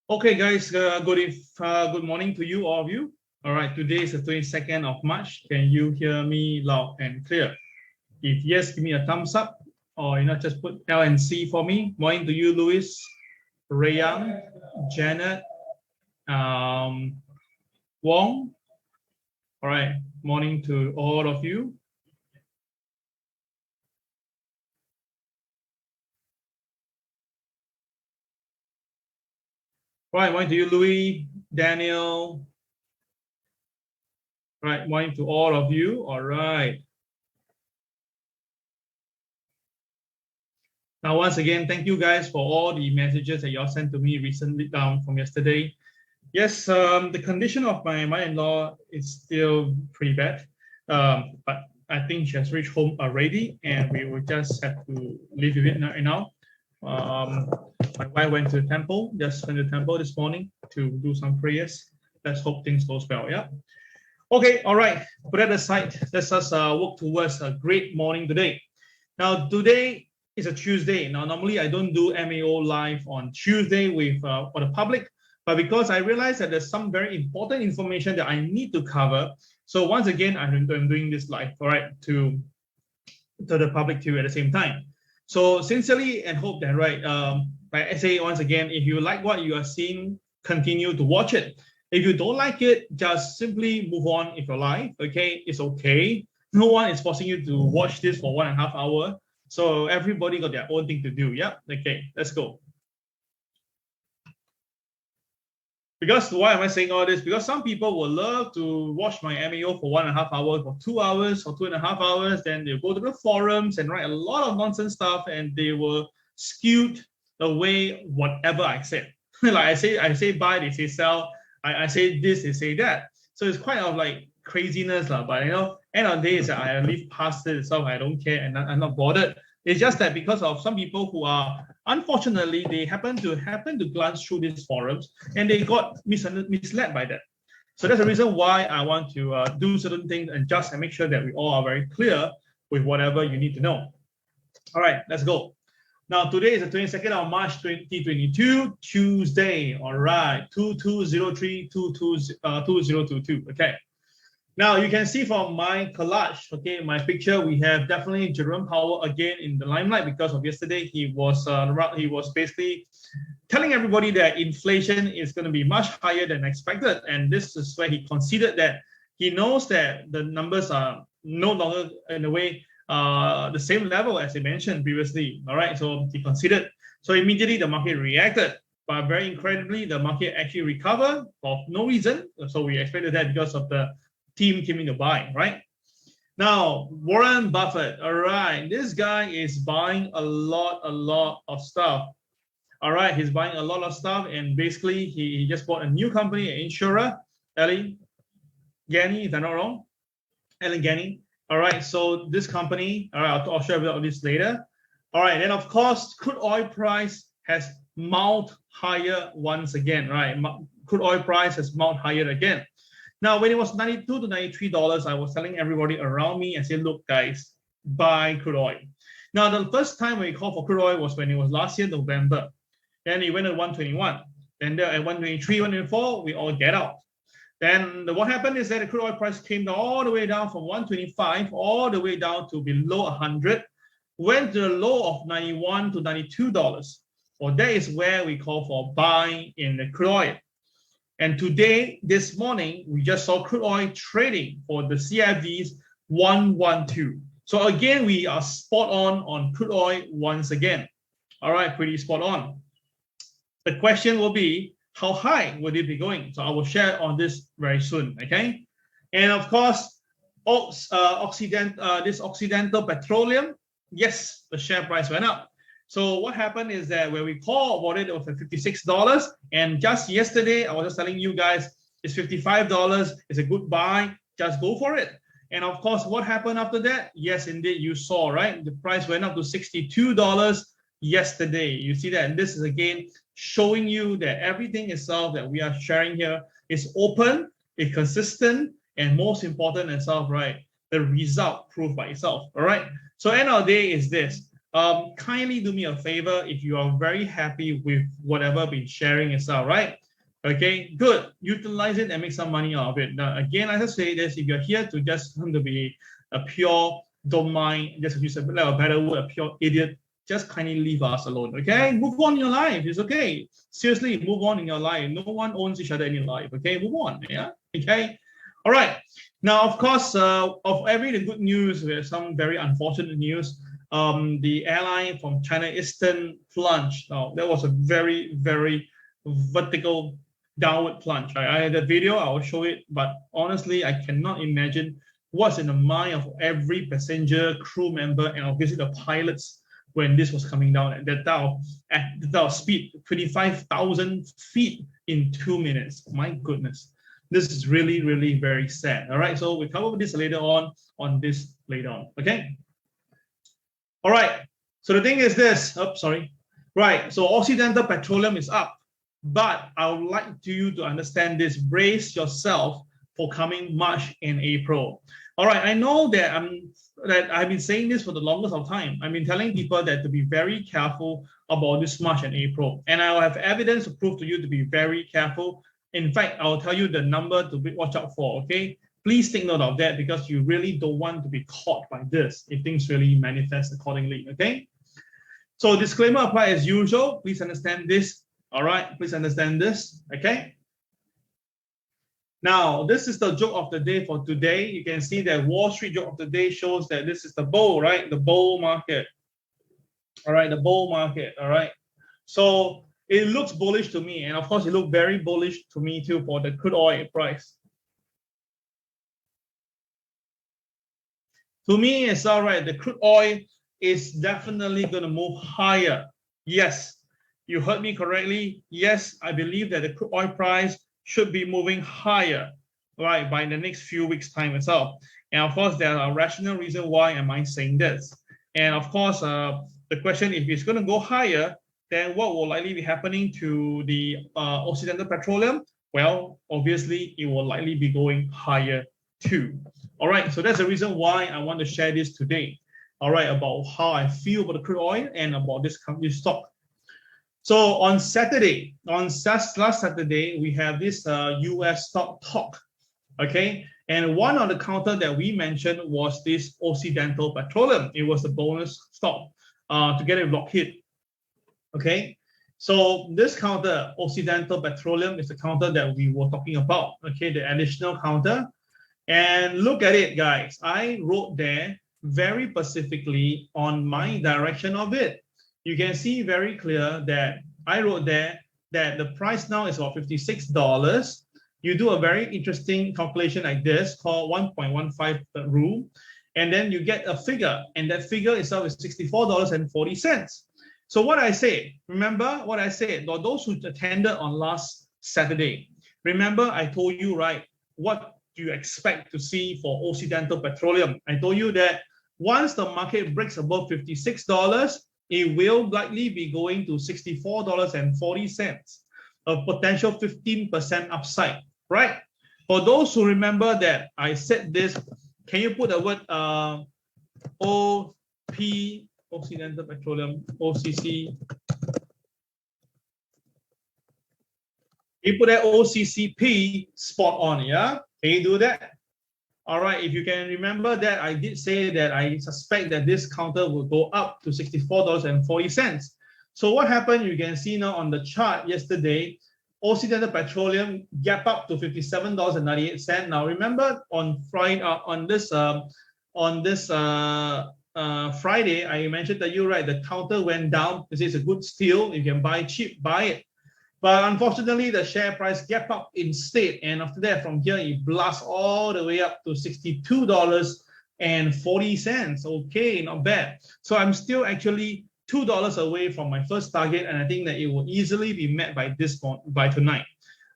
Okay, guys, good morning to you, all of you. All right, today is the 22nd of March. Can you hear me loud and clear? If yes, give me a thumbs up, or just put L and C for me. Morning to you, Louis, Rayang, Janet, Wong. All right, morning to all of you. Right, morning to you, Louis, Daniel. Right, morning to all of you. All right. Now, once again, thank you guys for all the messages that y'all sent to me recently from yesterday. Yes, the condition of my mother-in-law is still pretty bad, but I think she has reached home already, and we will just have to live with it now. My wife went to the temple, this morning to do some prayers. Let's hope things goes well, yeah? Okay, all right, put that aside. Let's just work towards a great morning today. Now, today is a Tuesday. Now, normally I don't do MAO live on Tuesday with for the public, but because I realized that there's some very important information that I need to cover. So once again, I'm doing this live, all right, to the public too at the same time. So sincerely and hope that, right, like I say once again, if you like what you are seeing, continue to watch it. If you don't like it, just simply move on if you like, okay? It's okay. No one is forcing you to watch this for 1.5 hours. So everybody got their own thing to do, yeah? Okay, let's go. Because why am I saying all this? Because some people will love to watch my MAO for 1.5 hours, for 2 hours, or 2.5 hours. Then they'll go to the forums and write a lot of nonsense stuff, and they will skew the way whatever I said. Like I say buy, they say sell. I say this, they say that. So it's quite of like craziness, but end of the day is that I live past it itself. I don't care, and I'm not bothered. It's just that because of some people who are, unfortunately, they happen to glance through these forums and they got misled by that. So that's the reason why I want to do certain things and make sure that we all are very clear with whatever you need to know. All right, let's go. Now, today is the 22nd of March, 2022, Tuesday. All right, 2203-2022. Okay. Now, you can see from my collage, okay, my picture, we have definitely Jerome Powell again in the limelight because of yesterday. He was basically telling everybody that inflation is going to be much higher than expected. And this is where he conceded that he knows that the numbers are no longer, in a way, the same level as he mentioned previously. All right, so he considered. So immediately the market reacted. But very incredibly, the market actually recovered for no reason. So we expected that because of the team came in to buy, right? Now, Warren Buffett, all right, this guy is buying a lot of stuff. All right, he's buying a lot of stuff, and basically he just bought a new company, an insurer, Allegheny, if I'm not wrong, Allegheny. All right, so this company, all right, I'll share about this later. All right, then of course, crude oil price has mounted higher once again, right? Crude oil price has mounted higher again. Now, when it was $92 to $93, I was telling everybody around me, I said, look, guys, buy crude oil. Now, the first time we called for crude oil was when it was last year, November. Then it went at 121. Then at 123, 124, we all get out. Then what happened is that the crude oil price came down all the way down from 125 all the way down to below 100, went to the low of $91 to $92. Well, that is where we call for buying in the crude oil. And today, this morning, we just saw crude oil trading for the CFDs 112. So again, we are spot on crude oil once again. All right, pretty spot on. The question will be, how high would it be going? So I will share on this very soon, okay? And of course, this Occidental Petroleum, yes, the share price went up. So what happened is that when we called about it, it was at $56. And just yesterday, I was just telling you guys, it's $55. It's a good buy. Just go for it. And of course, what happened after that? Yes, indeed, you saw, right? The price went up to $62 yesterday. You see that? And this is again showing you that everything itself that we are sharing here is open, it's consistent, and most important itself, right? The result proved by itself. All right. So end of the day is this. kindly do me a favor if you are very happy with whatever been sharing itself, right? Okay, good. Utilize it and make some money out of it. Now, again, as I say this, if you're here to just want to be a pure, don't mind, just use a better word, a pure idiot, just kindly leave us alone, okay? Move on in your life. It's okay. Seriously, move on in your life. No one owns each other in your life, okay? Move on, yeah? Okay? All right. Now, of course, of every good news, there's some very unfortunate news. The airline from China Eastern plunged. Now, that was a very, very vertical downward plunge. I had a video, I will show it, but honestly, I cannot imagine what's in the mind of every passenger, crew member, and obviously the pilots when this was coming down at that type of speed, 25,000 feet in 2 minutes. My goodness, this is really, really very sad. All right, so we'll cover this later on this later on. Okay. All right. So the thing is this. Oh, sorry. Right. So Occidental Petroleum is up. But I would like you to understand this. Brace yourself for coming March and April. All right, I know that I've been saying this for the longest of time. I've been telling people that to be very careful about this March and April. And I'll have evidence to prove to you to be very careful. In fact, I'll tell you the number to watch out for, okay? Please take note of that because you really don't want to be caught by this if things really manifest accordingly, okay? So disclaimer apply as usual. Please understand this. All right, please understand this, okay? Now, this is the joke of the day for today. You can see that Wall Street joke of the day shows that this is the bull, right? The bull market. All right, the bull market, all right? So it looks bullish to me. And of course, it looked very bullish to me too for the crude oil price. To me, it's all right. The crude oil is definitely going to move higher. Yes. You heard me correctly. Yes, I believe that the crude oil price should be moving higher, right, by the next few weeks' time itself. And of course, there are rational reasons why am I saying this. And of course, the question, if it's going to go higher, then what will likely be happening to the Occidental Petroleum? Well, obviously, it will likely be going higher too. All right, so that's the reason why I want to share this today. All right, about how I feel about the crude oil and about this stock. So on Saturday, last Saturday, we have this US stock talk, okay? And one of the counter that we mentioned was this Occidental Petroleum. It was the bonus stock together with Lockheed, okay? So this counter, Occidental Petroleum, is the counter that we were talking about, okay? The additional counter. And look at it, guys. I wrote there very specifically on my direction of it. You can see very clear that I wrote there that the price now is about $56. You do a very interesting calculation like this called 1.15 rule, and then you get a figure, and that figure itself is $64.40. So what I said, remember what I said, or those who attended on last Saturday, remember I told you, right, what do you expect to see for Occidental Petroleum? I told you that once the market breaks above $56, it will likely be going to $64.40, a potential 15% upside, right? For those who remember that I said this, can you put the word OP, Occidental Petroleum, OCC? You put that OCCP spot on, yeah? Can you do that? All right, if you can remember that, I did say that I suspect that this counter will go up to $64.40. So what happened, you can see now on the chart yesterday, Occidental Petroleum gap up to $57.98. Now remember on Friday, Friday, I mentioned that you're right, the counter went down. This is a good steal. You can buy cheap, buy it. But unfortunately, the share price gap up instead. And after that, from here, it blasts all the way up to $62.40. Okay, not bad. So I'm still actually $2 away from my first target. And I think that it will easily be met by tonight.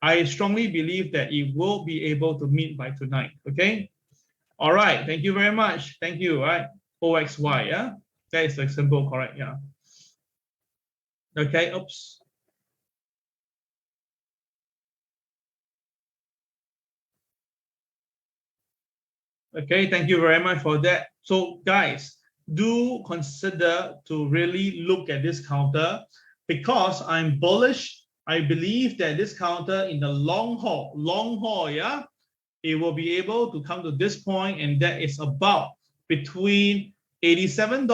I strongly believe that it will be able to meet by tonight. Okay. All right. Thank you very much. Thank you. All right. OXY. Yeah. That is the symbol, correct. Yeah. Okay. Oops. Okay, thank you very much for that. So guys, do consider to really look at this counter because I'm bullish. I believe that this counter in the long haul, yeah, it will be able to come to this point, and that is about between $87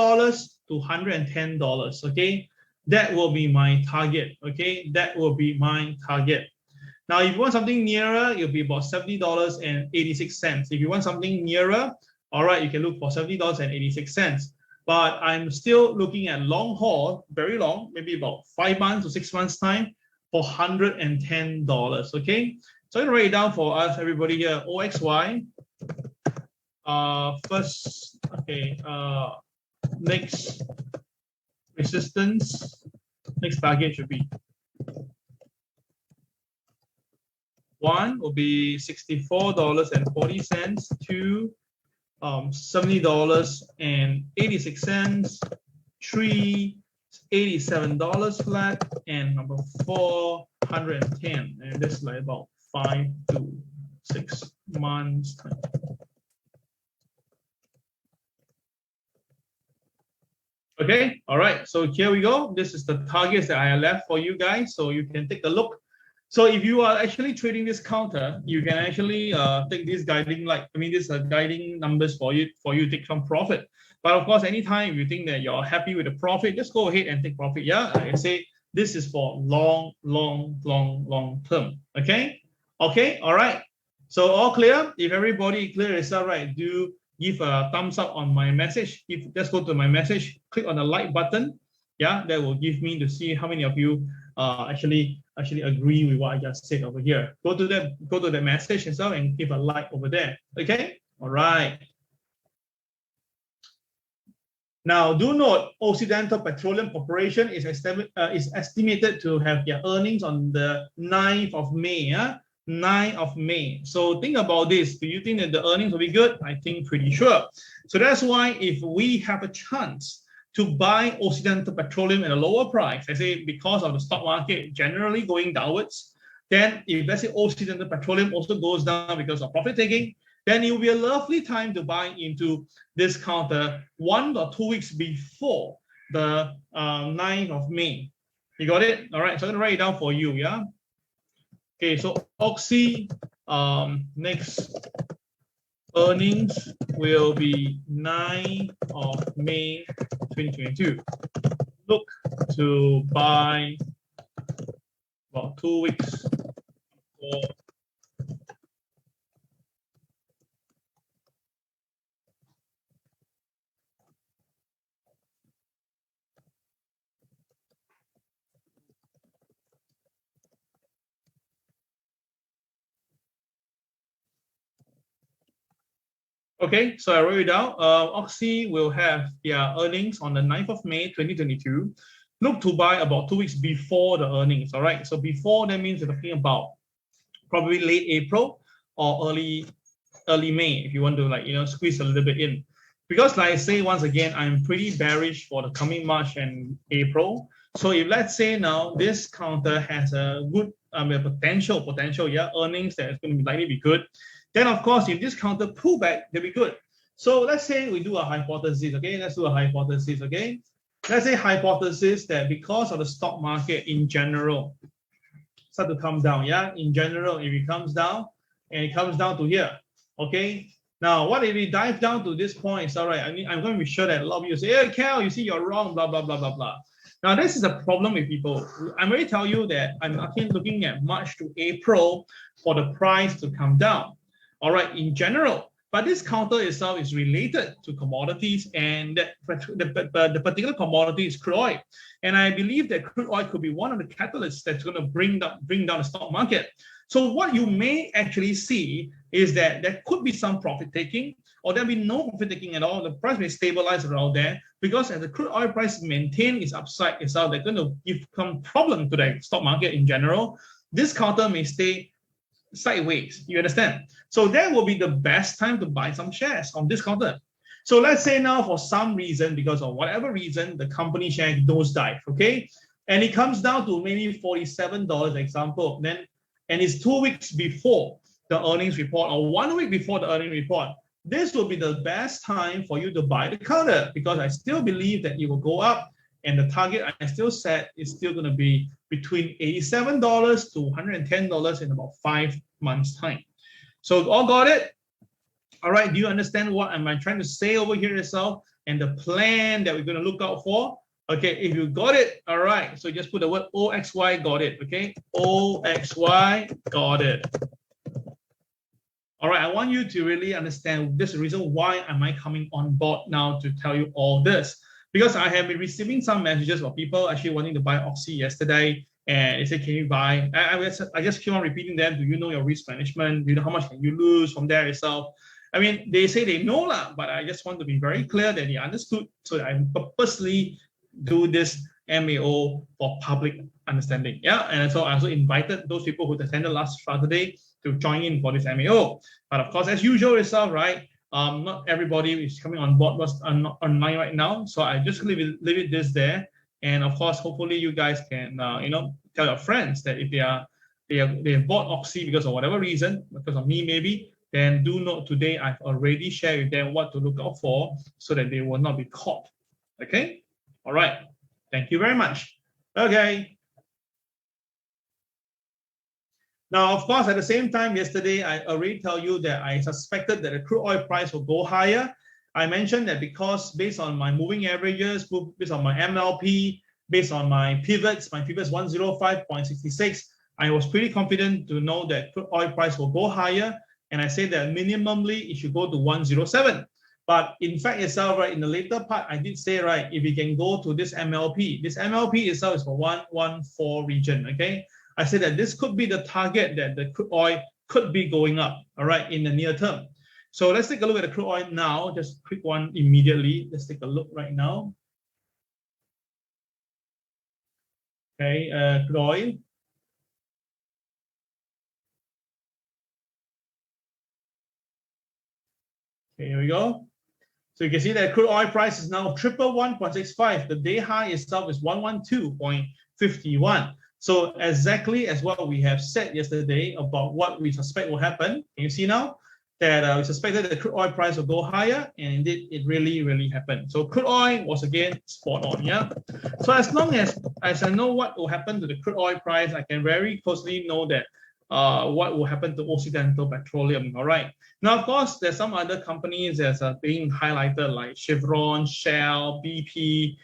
to $110. Okay, that will be my target. Okay, that will be my target. Now, if you want something nearer, it'll be about $70.86. If you want something nearer, all right, you can look for $70.86. But I'm still looking at long haul, very long, maybe about 5 months or 6 months time for $110. Okay, so I'm gonna write it down for us, everybody here. OXY. First, okay. Next resistance, next target should be 1 will be $64.40. 2, $70.86. 3, $87 flat, and number 4, 110. And this is like about 5 to 6 months time. Okay, all right, so here we go. This is the targets that I left for you guys, so you can take a look. So if you are actually trading this counter, you can actually take this guiding these are guiding numbers for you to take some profit. But of course, anytime you think that you're happy with the profit, just go ahead and take profit. Yeah, like I say, this is for long term. Okay, okay, all right. So all clear? If everybody clear is all right, do give a thumbs up on my message. If just go to my message, click on the like button. Yeah, that will give me to see how many of you actually agree with what I just said over here. Go to the message and so and give a like over there. Okay, all right. Now, do note, Occidental Petroleum Corporation is estimated to have their earnings on the 9th of May. Yeah? 9th of May. So think about this. Do you think that the earnings will be good? I think pretty sure. So that's why if we have a chance to buy Occidental Petroleum at a lower price, I say because of the stock market generally going downwards, then if let's say Occidental Petroleum also goes down because of profit taking, then it will be a lovely time to buy into this counter 1 or 2 weeks before the 9th of May. You got it? All right, so I'm gonna write it down for you, yeah? Okay, so Oxy, next earnings will be 9th of May 2022. Look to buy about 2 weeks before. Okay, so I wrote it down. Oxy will have their earnings on the 9th of May 2022. Look to buy about 2 weeks before the earnings. All right, so before that means you're talking about probably late April or early May if you want to squeeze a little bit in. Because like I say once again, I'm pretty bearish for the coming March and April. So if let's say now this counter has a good potential, yeah, earnings that is going to likely be good. Then, of course, if this counter pullback, they'll be good. So let's say we do a hypothesis, okay? Let's do a hypothesis, okay? Let's say hypothesis that because of the stock market in general, start to come down, yeah? In general, if it comes down, and it comes down to here, okay? Now, what if we dive down to this point? It's all right. I mean, I'm going to be sure that a lot of you say, hey, Cal, you see, you're wrong, blah, blah, blah, blah, blah. Now, this is a problem with people. I'm going to tell you that I'm actually looking at March to April for the price to come down. All right, in general, but this counter itself is related to commodities, and the particular commodity is crude oil. And I believe that crude oil could be one of the catalysts that's going to bring down the stock market. So what you may actually see is that there could be some profit taking, or there'll be no profit taking at all. The price may stabilize around there because as the crude oil price maintain its upside itself, they're going to give some problem to the stock market in general. This counter may stay sideways, you understand? So that will be the best time to buy some shares on this counter. So let's say now for some reason, because of whatever reason, the company share nosedive, okay? And it comes down to maybe $47 example, then, and it's 2 weeks before the earnings report or 1 week before the earnings report, this will be the best time for you to buy the counter, because I still believe that it will go up, and the target I still set is still going to be between $87 to $110 in about 5 months time. So all got it? All right, do you understand what am I trying to say over here yourself and the plan that we're going to look out for? Okay, if you got it, all right, so just put the word OXY, got it, okay? OXY, got it. All right, I want you to really understand this is the reason why am I coming on board now to tell you all this. Because I have been receiving some messages of people actually wanting to buy Oxy yesterday, and they say, can you buy? I just keep on repeating them. Do you know your risk management? Do you know how much can you lose from there yourself? I mean, they say they know lah, but I just want to be very clear that they understood. So I purposely do this MAO for public understanding. Yeah, and so I also invited those people who attended last Saturday to join in for this MAO. But of course, as usual itself, right? Not everybody is coming on board was online right now, so I just leave it this there. And of course, hopefully you guys can tell your friends that if they have bought Oxy because of whatever reason, because of me maybe, then do note today I've already shared with them what to look out for so that they will not be caught. Okay, all right. Thank you very much. Okay. Now, of course, at the same time, yesterday, I already tell you that I suspected that the crude oil price will go higher. I mentioned that because based on my moving averages, based on my MLP, based on my pivots 105.66, I was pretty confident to know that crude oil price will go higher. And I said that minimally, it should go to 107. But in fact itself, right, in the later part, I did say, right, if we can go to this MLP itself is for 114 region, okay? I said that this could be the target that the crude oil could be going up, all right, in the near term. So let's take a look at the crude oil now, just quick one immediately. Let's take a look right now. Okay, crude oil. Okay, here we go. So you can see that crude oil price is now 111.65. The day high itself is 112.51. So exactly as what we have said yesterday about what we suspect will happen. Can you see now that we suspected the crude oil price will go higher, and indeed it really happened. So crude oil was again spot on, yeah. So as long as I know what will happen to the crude oil price, I can very closely know that what will happen to Occidental Petroleum. All right. Now, of course, there's some other companies that are being highlighted like Chevron, Shell, BP,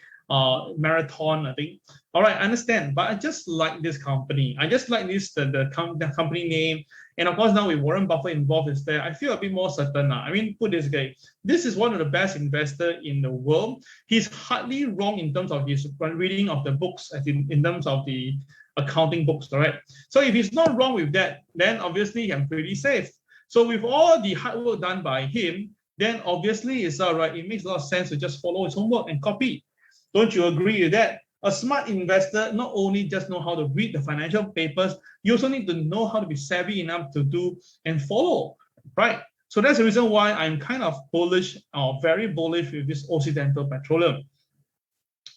Marathon, I think. All right, I understand, but I just like this company. I just like this the company name, and of course now with Warren Buffett involved is there, I feel a bit more certain now. I mean, put this guy, this is one of the best investors in the world. He's hardly wrong in terms of his reading of the books, as in terms of the accounting books, all right? So if he's not wrong with that, then obviously I'm pretty safe. So with all the hard work done by him, then obviously it's all right. It makes a lot of sense to just follow his homework and copy. Don't you agree with that? A smart investor not only just know how to read the financial papers, you also need to know how to be savvy enough to do and follow, right? So that's the reason why I'm kind of bullish or very bullish with this Occidental Petroleum.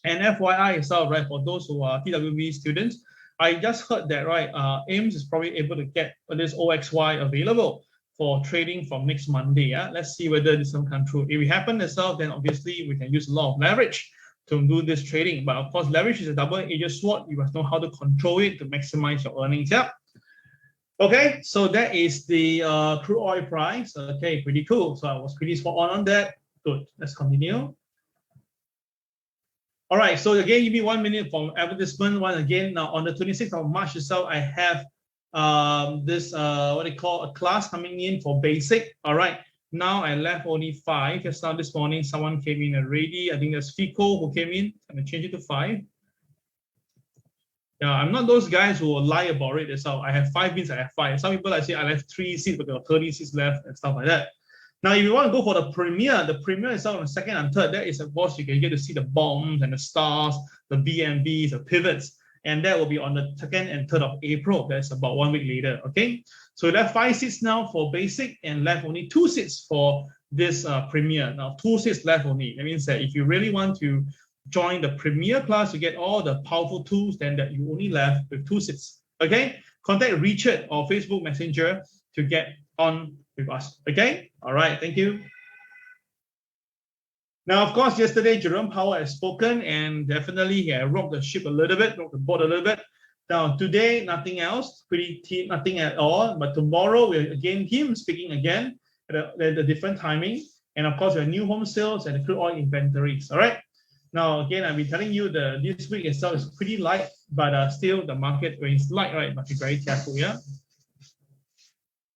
And FYI itself, right, for those who are TWB students, I just heard that, right, AIMS is probably able to get this OXY available for trading from next Monday. Yeah? Let's see whether this will come true. If it happens itself, then obviously we can use a lot of leverage to do this trading. But of course, leverage is a double-edged sword. You must know how to control it to maximize your earnings. Yeah. Okay, so that is the crude oil price. Okay, pretty cool. So I was pretty spot on that. Good. Let's continue. All right, so again, give me 1 minute for advertisement. Once again, now on the 26th of March itself, I have this what they call a class coming in for basic. All right, now I left only 5. Just now this morning, someone came in already. I think that's Fico who came in. I'm gonna change it to 5. Yeah, I'm not those guys who will lie about it. So I have 5 means I have 5. Some people I say I left 3 seats, but there are 30 seats left and stuff like that. Now, if you want to go for the premier itself on the 2nd and 3rd, that is, of course, you can get to see the bombs and the stars, the BNBs, the pivots, and that will be on the 2nd and 3rd of April. That's about 1 week later, okay? So left 5 seats now for basic and left only 2 seats for this premier. Now, 2 seats left only. That means that if you really want to join the premier class, you get all the powerful tools, then that you only left with 2 seats, okay? Contact Richard or Facebook Messenger to get on with us, okay? All right, thank you. Now, of course, yesterday Jerome Powell has spoken, and definitely he had rocked the ship a little bit, rocked the boat a little bit. Now, today, nothing else, nothing at all. But tomorrow, we'll again him speaking again at a different timing. And of course, your new home sales and the crude oil inventories. All right. Now, again, I've been telling you that this week itself is pretty light, but still the market, when it's light, right, must be very careful. Yeah.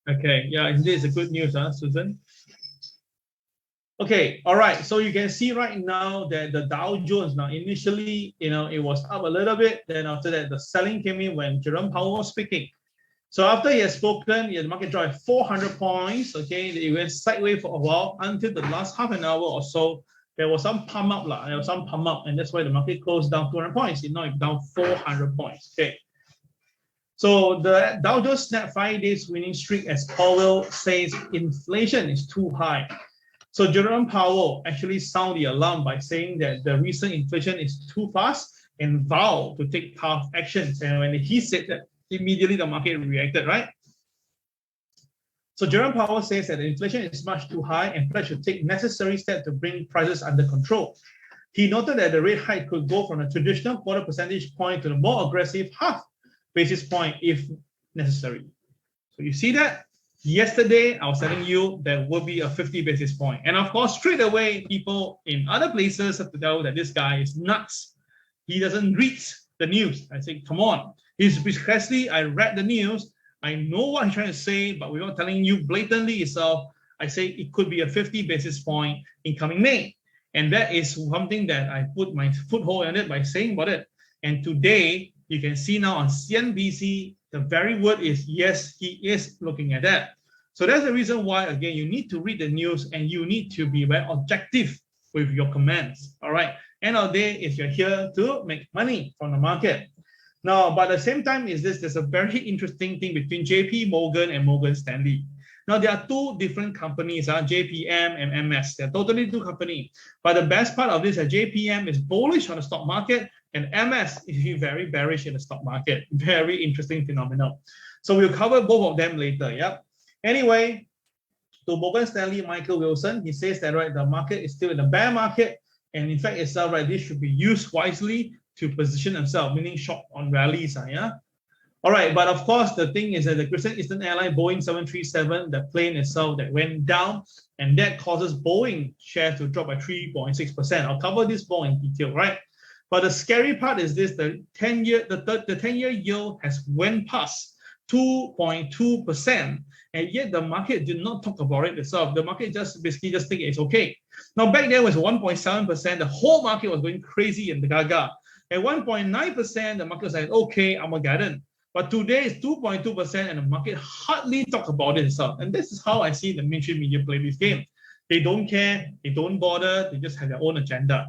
Okay. Yeah, indeed, it's a good news, Susan. Okay, all right. So you can see right now that the Dow Jones now initially, it was up a little bit. Then after that, the selling came in when Jerome Powell was speaking. So after he has spoken, the market dropped 400 points. Okay, it went sideways for a while until the last half an hour or so. There was some pump up, and that's why the market closed down 200 points. Now it's down 400 points. Okay. So the Dow Jones snapped 5 days winning streak as Powell says inflation is too high. So Jerome Powell actually sounded the alarm by saying that the recent inflation is too fast and vowed to take tough actions. And when he said that, immediately the market reacted, right? So Jerome Powell says that the inflation is much too high and pledged to take necessary steps to bring prices under control. He noted that the rate hike could go from a traditional quarter percentage point to the more aggressive half basis point if necessary. So you see that? Yesterday, I was telling you there will be a 50 basis point. And of course, straight away, people in other places have to know that this guy is nuts. He doesn't read the news. I say, come on. He's precisely, I read the news. I know what he's trying to say, but we're not telling you blatantly itself. I say it could be a 50 basis point in coming May. And that is something that I put my foothold on it by saying about it. And today, you can see now on CNBC, the very word is yes, he is looking at that. So that's the reason why, again, you need to read the news and you need to be very objective with your comments. All right. End of the day is you're here to make money from the market. Now, but at the same time, there's a very interesting thing between JP Morgan and Morgan Stanley. Now, there are two different companies, JPM and MS. They're totally two companies. But the best part of this is that JPM is bullish on the stock market and MS is very bearish in the stock market. Very interesting phenomenon. So we'll cover both of them later. Yeah. Anyway, to Morgan Stanley, Michael Wilson, he says that the market is still in a bear market. And in fact, itself, this should be used wisely to position themselves, meaning short on rallies. Yeah. All right, but of course, the thing is that the Great Eastern Airlines Boeing 737, the plane itself that went down, and that causes Boeing share to drop by 3.6%. I'll cover this more in detail, right? But the scary part is this: the 10-year yield has went past 2.2%, and yet the market did not talk about it itself. The market basically just think it's okay. Now back then was 1.7%. The whole market was going crazy in the gaga. At 1.9%, the market was like, okay, Armageddon. But today is 2.2%, and the market hardly talk about it itself. And this is how I see the mainstream media play this game. They don't care, they don't bother, they just have their own agenda.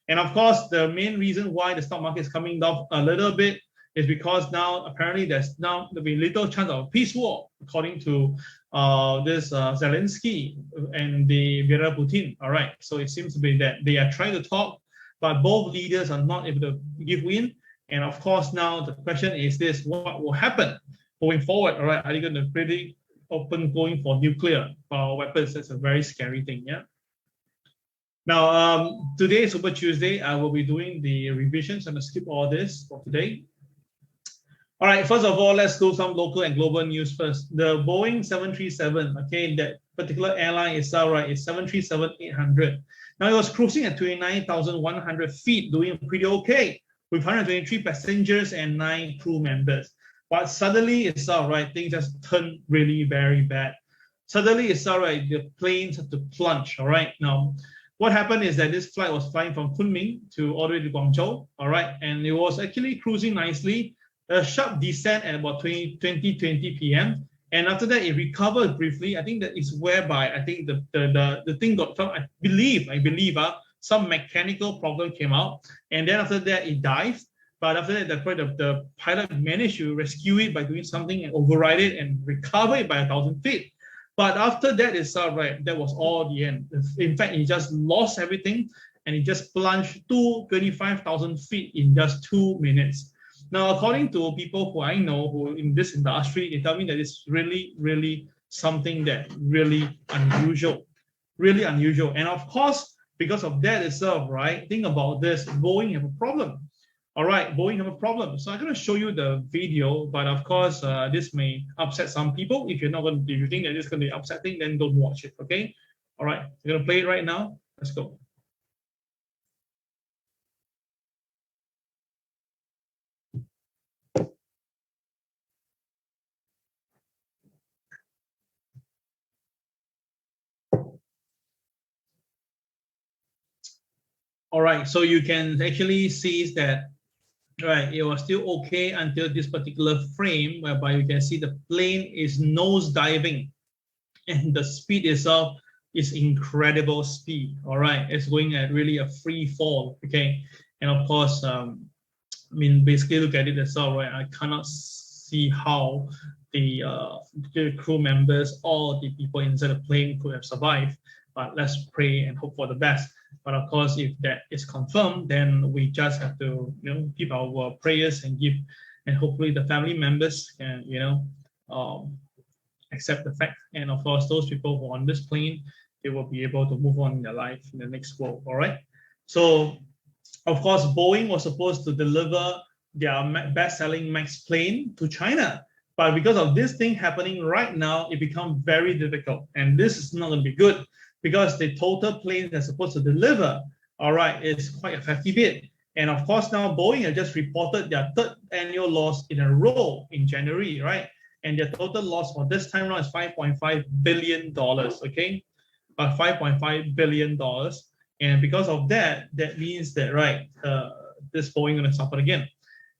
And of course, the main reason why the stock market is coming down a little bit is because now apparently there's be little chance of a peace war, according to Zelensky and the Vladimir Putin. All right, so it seems to be that they are trying to talk, but both leaders are not able to give in. And of course, now the question is this: what will happen going forward? All right, are you going to pretty open going for nuclear weapons? That's a very scary thing. Yeah. Now, today, Super Tuesday, I will be doing the revisions. I'm going to skip all this for today. All right, first of all, let's do some local and global news first. The Boeing 737, okay, that particular airline itself, right, is 737-800. Now, it was cruising at 29,100 feet, doing pretty okay, with 123 passengers and 9 crew members. But suddenly, it's all right, things just turned really very bad. Suddenly, it's all right, the planes had to plunge, all right? Now, what happened is that this flight was flying from Kunming to all the way to Guangzhou, all right? And it was actually cruising nicely, a sharp descent at about 20 p.m. And after that, it recovered briefly. I think that is whereby I think the thing got, I believe, some mechanical problem came out. And then after that, it dived. But after that, the pilot managed to rescue it by doing something and override it and recover it by 1,000 feet. But after that, it's all right. That was all the end. In fact, he just lost everything and he just plunged to 25,000 feet in just 2 minutes. Now, according to people who I know who in this industry, they tell me that it's really, really something that really unusual. And of course, because of that itself, right? Think about this, Boeing have a problem. All right, Boeing have a problem. So I'm going to show you the video, but of course, this may upset some people. If you think that it's going to be upsetting, then don't watch it, okay? All right, we're going to play it right now. Let's go. All right, so you can actually see that, right, it was still okay until this particular frame, whereby you can see the plane is nose diving, and the speed itself is incredible speed. All right, it's going at really a free fall, okay? And of course, I mean, basically look at it itself, right? I cannot see how the crew members or the people inside the plane could have survived, but let's pray and hope for the best. But of course, if that is confirmed, then we just have to, give our prayers and hopefully the family members can, accept the fact. And of course, those people who are on this plane, they will be able to move on in their life in the next world. All right. So, of course, Boeing was supposed to deliver their best-selling MAX plane to China. But because of this thing happening right now, it becomes very difficult. And this is not going to be good, because the total plane they're supposed to deliver, all right, is quite a hefty bit. And of course, now Boeing has just reported their third annual loss in a row in January, right? And their total loss for this time around is $5.5 billion, okay? $5.5 billion. And because of that, that means that, right, this Boeing going to suffer again.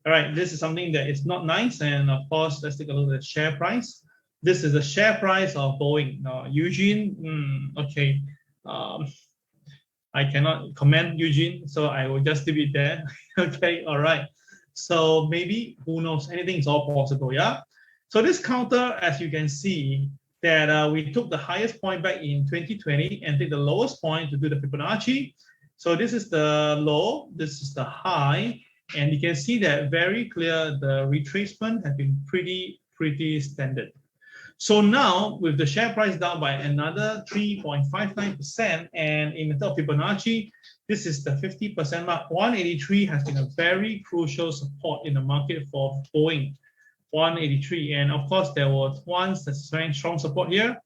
All right, this is something that is not nice. And of course, let's take a look at the share price. This is the share price of Boeing. Eugene, okay. I cannot comment Eugene, so I will just leave it there. Okay, all right. So maybe, who knows, anything is all possible, yeah? So this counter, as you can see, that we took the highest point back in 2020 and take the lowest point to do the Fibonacci. So this is the low, this is the high, and you can see that very clear, the retracement has been pretty standard. So now, with the share price down by another 3.59%, and in the Fibonacci, this is the 50% mark. 183 has been a very crucial support in the market for Boeing. 183, and of course, there was once that's very strong support here.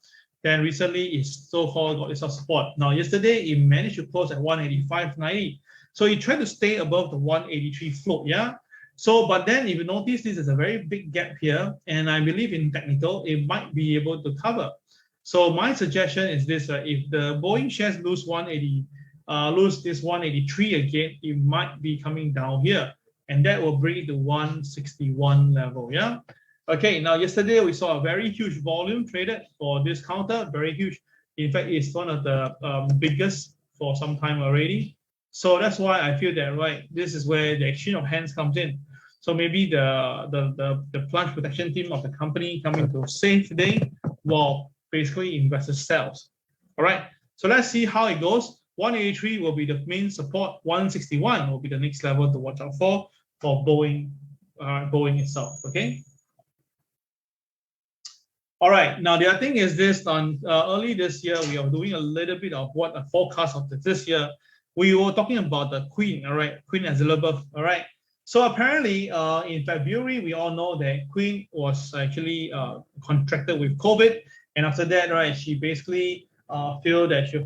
Then recently, it's so-called got this support. Now, yesterday, it managed to close at 185.90. So it tried to stay above the 183 float, yeah? So, but then if you notice, this is a very big gap here, and I believe in technical, it might be able to cover. So my suggestion is this: if the Boeing shares lose this 183 again, it might be coming down here, and that will bring it to 161 level. Yeah. Okay. Now yesterday we saw a very huge volume traded for this counter, very huge. In fact, it's one of the biggest for some time already. So that's why I feel that, right, this is where the exchange of hands comes in. So maybe the plunge protection team of the company coming to save today, while basically investors sells. All right. So let's see how it goes. 183 will be the main support. 161 will be the next level to watch out for Boeing itself. Okay. All right. Now the other thing is this: on early this year, we are doing a little bit of what a forecast of this year. We were talking about the Queen, all right, Queen Elizabeth, all right. So apparently, in February, we all know that Queen was actually contracted with COVID, and after that, right, she basically feel that she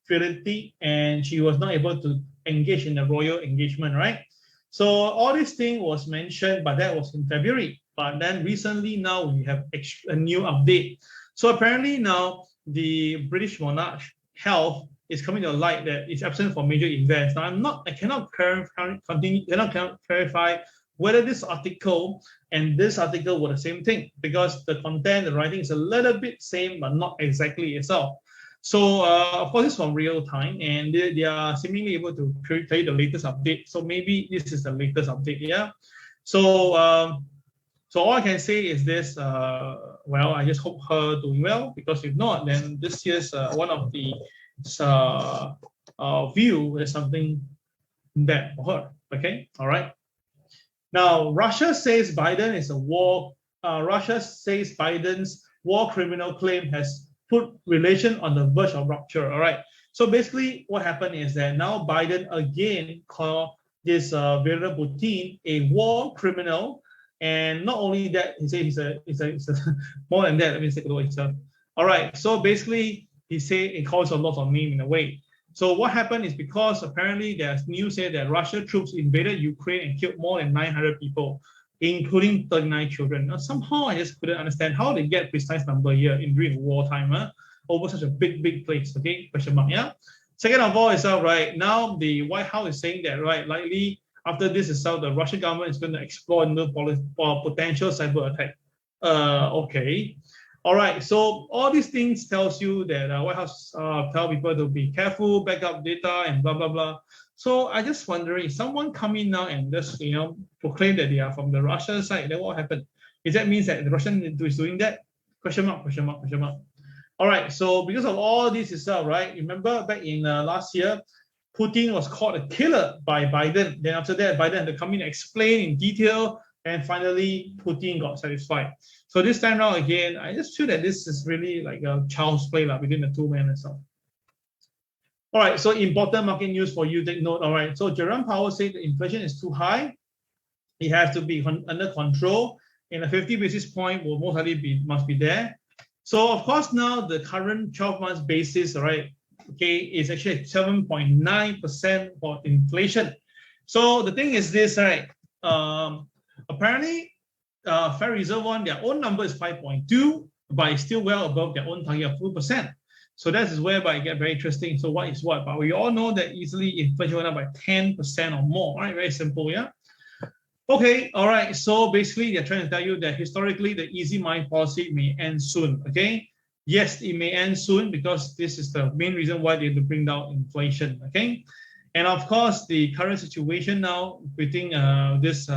frailty, and she was not able to engage in the royal engagement, right? So all this thing was mentioned, but that was in February. But then recently, now we have a new update. So apparently now the British monarch health is coming to light that it's absent from major events. Now I cannot clarify whether this article and this article were the same thing, because the content, the writing is a little bit same, but not exactly itself. So of course, it's from real time, and they are seemingly able to tell you the latest update. So maybe this is the latest update, yeah. So so all I can say is this: well, I just hope her doing well, because if not, then this year's one of the view is something bad for her. Okay, all right. Now, Russia says Biden is a war. Russia says Biden's war criminal claim has put relation on the verge of rupture. All right. So basically, what happened is that now Biden again called this Vladimir Putin a war criminal, and not only that, he said he's a more than that. Let me take a look itself. All right, so basically, he said it calls a lot of name in a way. So what happened is because apparently there's news say that Russian troops invaded Ukraine and killed more than 900 people, including 39 children. Now, somehow I just couldn't understand how they get precise number here in during wartime over such a big place. Okay, question mark. Yeah. Second of all, itself right now the White House is saying that right likely after this itself the Russian government is going to explore new potential cyber attack. Okay. All right, so all these things tells you that White House tell people to be careful, back up data, and blah blah blah. So I just wondering, if someone come in now and just proclaim that they are from the Russia side, then what happened? Is that means that the Russian is doing that? Question mark, question mark, question mark. All right, so because of all this itself, right? Remember back in last year, Putin was called a killer by Biden. Then after that, Biden had to come in and explain in detail, and finally Putin got satisfied. So this time around again, I just feel that this is really like a child's play between the two men and stuff. All right, so important market news for you, take note. All right, so Jerome Powell said the inflation is too high. It has to be under control, and a 50 basis point will most likely must be there. So of course now the current 12 months basis, all right, okay, is actually 7.9% for inflation. So the thing is this, right? Apparently, Federal Reserve One, their own number is 5.2, but it's still well above their own target of 2%. So that is whereby it gets very interesting. So what is what? But we all know that easily inflation went up by 10% or more, right? Very simple, yeah? Okay, all right. So basically, they're trying to tell you that historically, the easy money policy may end soon, okay? Yes, it may end soon because this is the main reason why they have to bring down inflation, okay? And of course, the current situation now between this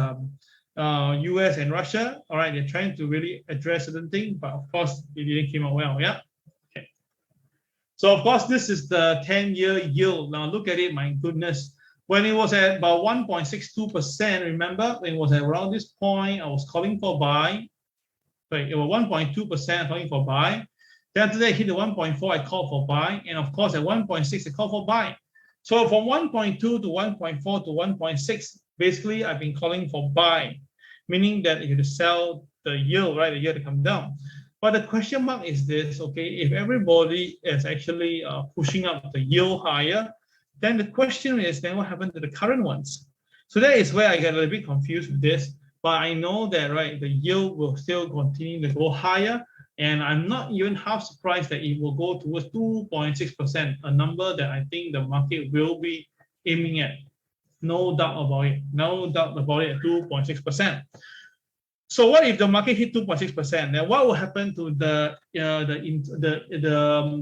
US and Russia, all right, they're trying to really address certain things, but of course, it didn't come out well, yeah? Okay. So of course, this is the 10-year yield. Now look at it, my goodness. When it was at about 1.62%, remember, when it was at around this point, I was calling for buy. Sorry, it was 1.2% calling for buy. Then after that, hit the 1.4, I called for buy. And of course, at 1.6, I called for buy. So from 1.2 to 1.4 to 1.6, basically, I've been calling for buy, meaning that you have to sell the yield, right? The yield to come down. But the question mark is this, okay? If everybody is actually pushing up the yield higher, then the question is, then what happened to the current ones? So that is where I get a little bit confused with this. But I know that, right, the yield will still continue to go higher. And I'm not even half surprised that it will go towards 2.6%, a number that I think the market will be aiming at. No doubt about it. No doubt about it at 2.6%. So what if the market hit 2.6%? Then what will happen to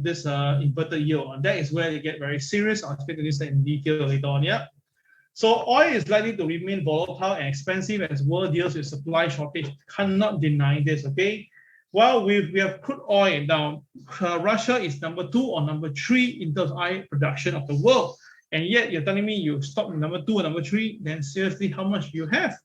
this inverted yield? That is where they get very serious. I'll speak to this in detail later on. Yeah. So oil is likely to remain volatile and expensive as world deals with supply shortage. Cannot deny this. Okay. Well, we have crude oil now. Russia is number 2 or number 3 in terms of oil production of the world, and yet you're telling me you stop number 2 or number 3. Then seriously, how much you have?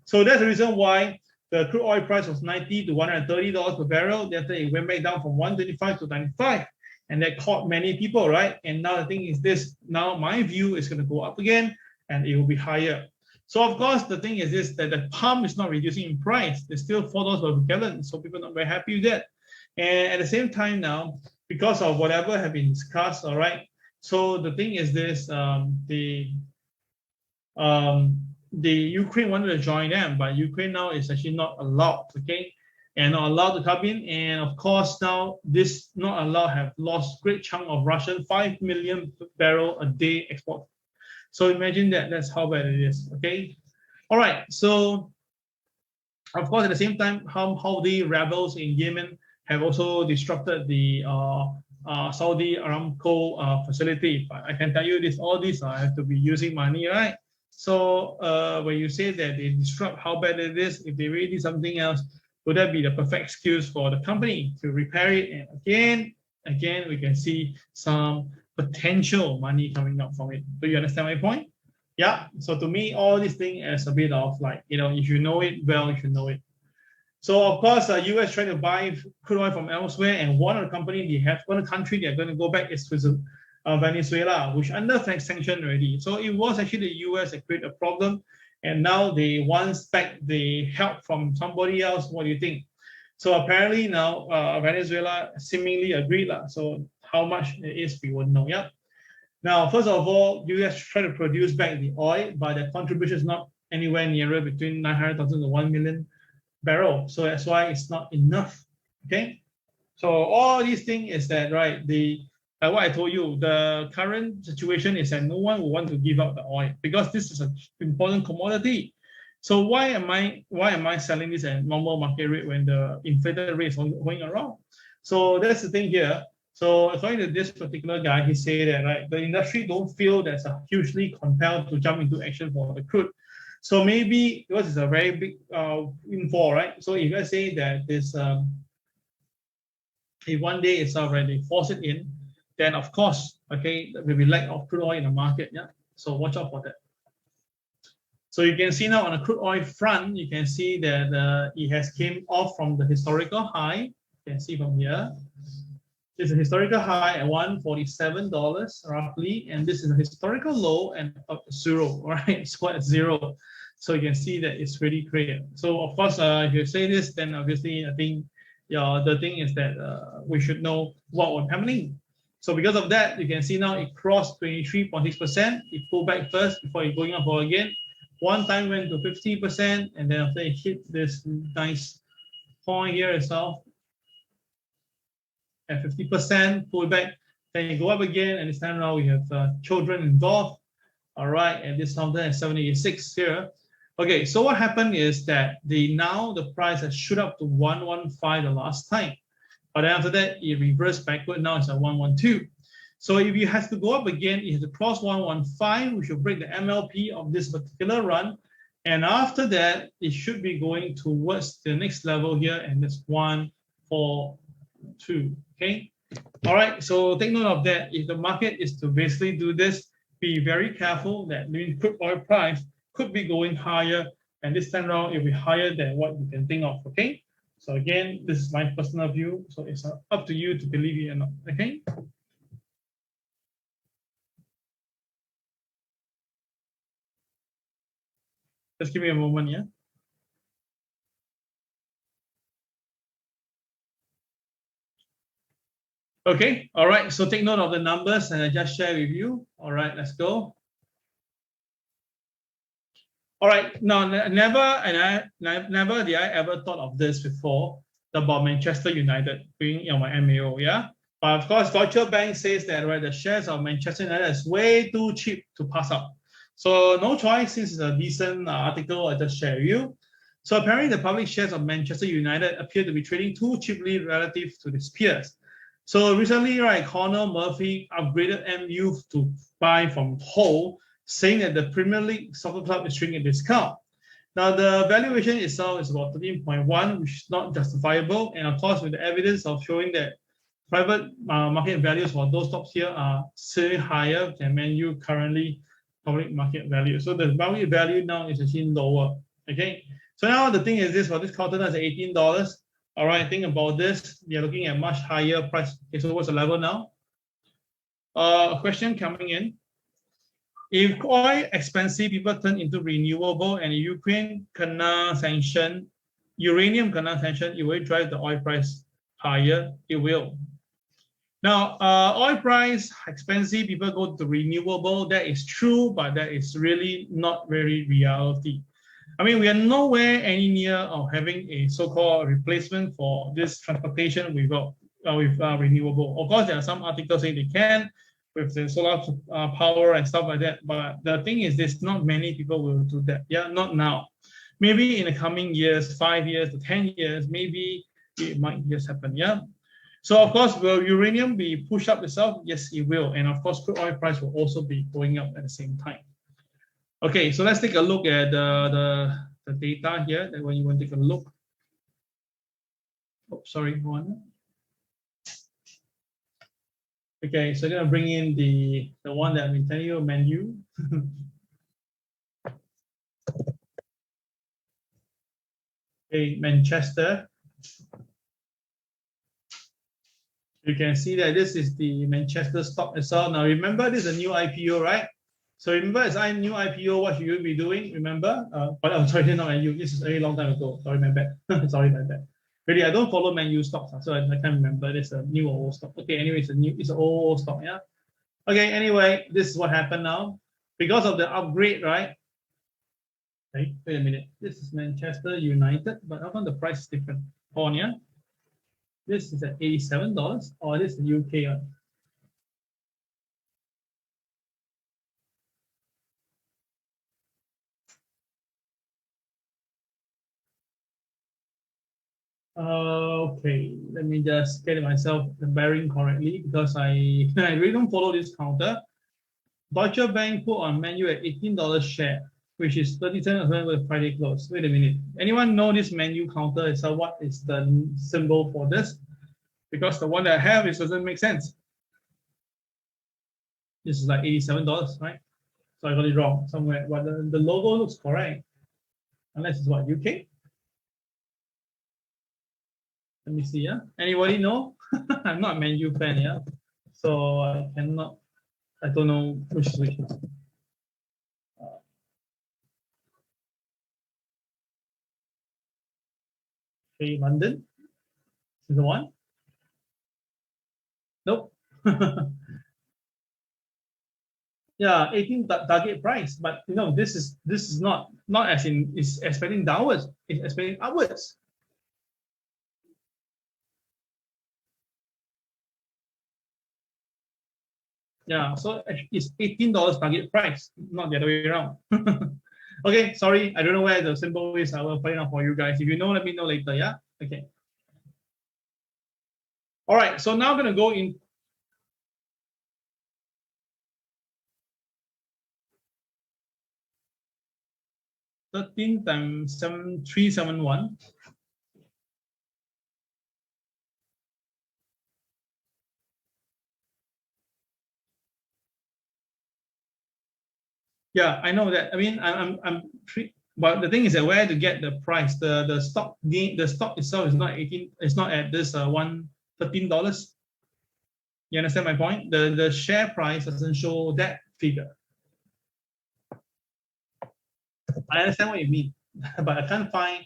So that's the reason why the crude oil price was $90 to $130 per barrel. Then it went back down from 125 to 95, and that caught many people, right? And now the thing is this. Now my view is going to go up again, and it will be higher. So of course, the thing is this, that the pump is not reducing in price. It's still $4 per gallon. So people are not very happy with that. And at the same time now, because of whatever have been discussed, all right. So the thing is this, the Ukraine wanted to join them, but Ukraine now is actually not allowed, okay? And not allowed to come in. And of course, now this not allowed have lost great chunk of Russian 5 million barrel a day export. So imagine that, that's how bad it is, okay? All right, so of course, at the same time, Houthi rebels in Yemen have also disrupted the Saudi Aramco facility. But I can tell you this, all these have to be using money, right? So when you say that they disrupt how bad it is, if they really did something else, would that be the perfect excuse for the company to repair it? And again, we can see some potential money coming out from it. Do you understand my point? Yeah. So to me, all these things is a bit of like, if you know it well, you should know it. So of course, the US trying to buy crude oil from elsewhere, and one of the country they're going to go back is Venezuela, which under sanction already. So it was actually the US that created a problem, and now they want back the help from somebody else. What do you think? So apparently now Venezuela seemingly agreed. So how much it is, we won't know. Yeah. Now, first of all, US try to produce back the oil, but the contribution is not anywhere nearer between 900,000 to 1 million barrel. So that's why it's not enough. Okay. So all these things is that, right, what I told you, the current situation is that no one will want to give up the oil because this is an important commodity. So why am I selling this at normal market rate when the inflated rate is going around? So that's the thing here. So according to this particular guy, he said that, right, the industry don't feel there's a hugely compelled to jump into action for the crude. So maybe because it's a very big windfall, right? So if I say that this if one day it's already force it in, then of course, okay, there will be lack of crude oil in the market. Yeah. So watch out for that. So you can see now on the crude oil front, you can see that it has came off from the historical high. You can see from here. It's a historical high at $147 roughly, and this is a historical low and up zero, right? So at zero. So you can see that it's really clear. So of course, if you say this, then obviously I think the thing is that we should know what was happening. So because of that, you can see now it crossed 23.6%. It pulled back first before it going up again. One time went to 50%, and then after it hit this nice point here itself at 50%, pull back, then you go up again, and this time now we have children involved. All right, and this something at 76 here. Okay, so what happened is that now the price has shoot up to 115 the last time, but then after that it reversed backward. Now it's at 112. So if it has to go up again, it has to cross 115, which will break the MLP of this particular run, and after that it should be going towards the next level here, and that's 142. Okay, all right. So take note of that. If the market is to basically do this, be very careful that the crude oil price could be going higher, and this time around it will be higher than what you can think of. Okay, so again, this is my personal view, so it's up to you to believe it or not. Okay, just give me a moment. Yeah. Okay, all right, so take note of the numbers and I just share with you. All right, let's go. All right, now never did I ever thought of this before about Manchester United being on my MAO, yeah? But of course, Deutsche Bank says that, right, the shares of Manchester United is way too cheap to pass up. So no choice, since it's a decent article, I just share with you. So apparently the public shares of Manchester United appear to be trading too cheaply relative to its peers. So recently, right, Conor Murphy upgraded MU to buy from Hull, saying that the Premier League soccer club is trading a discount. Now, the valuation itself is about 13.1, which is not justifiable. And of course, with the evidence of showing that private market values for those stocks here are still higher than MU currently public market value. So the market value now is actually lower. Okay. So now the thing is this, for this quarter, that's $18. All right, think about this. You're looking at much higher price. Okay, so what's the level now? A question coming in. If oil expensive, people turn into renewable, and Ukraine kena sanction, uranium kena sanction, it will drive the oil price higher. It will. Now, oil price expensive, people go to renewable. That is true, but that is really not very reality. I mean, we are nowhere any near of having a so-called replacement for this transportation with renewable. Of course, there are some articles saying they can with the solar power and stuff like that. But the thing is, there's not many people will do that. Yeah, not now. Maybe in the coming years, 5 years to 10 years, maybe it might just happen. Yeah. So of course, will uranium be pushed up itself? Yes, it will. And of course, crude oil price will also be going up at the same time. Okay, so let's take a look at the data here. That when you want to take a look. Oh, sorry, one. Okay, so I'm gonna bring in the one that I've been telling you, menu. Okay, Manchester. You can see that this is the Manchester stock as well. Now remember, this is a new IPO, right? So remember, as a new IPO, what should you be doing? Remember, but I'm sorry, not ManU. This is a very long time ago. Sorry, my bad. Sorry, my bad. Really, I don't follow ManU stocks, so I can't remember. It's a new or old stock. Okay, anyway, it's an old stock, yeah. Okay, anyway, this is what happened now because of the upgrade, right? Okay, wait a minute. This is Manchester United, but how come the price is different? Hold on, yeah. This is at $87, or this is the UK one. Okay, let me just get myself the bearing correctly because I really don't follow this counter. Deutsche Bank put on ManU at $18 share, which is 37% with Friday close. Wait a minute. Anyone know this ManU counter? So what is the symbol for this? Because the one that I have, it doesn't make sense. This is like $87, right? So I got it wrong somewhere. But the logo looks correct. Unless it's what, UK? Let me see, yeah. Anybody know? I'm not a ManU fan, yeah. So I cannot, I don't know which is which. Okay, London. Is the one? Nope. Yeah, 18 target price, but you know this is not as in it's expecting downwards, it's expecting upwards. Yeah, so it's $18 target price, not the other way around. Okay, sorry, I don't know where the symbol is. I will find out for you guys. If you know, let me know later. Yeah. Okay. All right. So now I'm gonna go in. 13 times 371. Yeah, I know that. I mean, but the thing is that where to get the price, the stock itself is not 18. It's not at this $13. You understand my point? The share price doesn't show that figure. I understand what you mean, but I can't find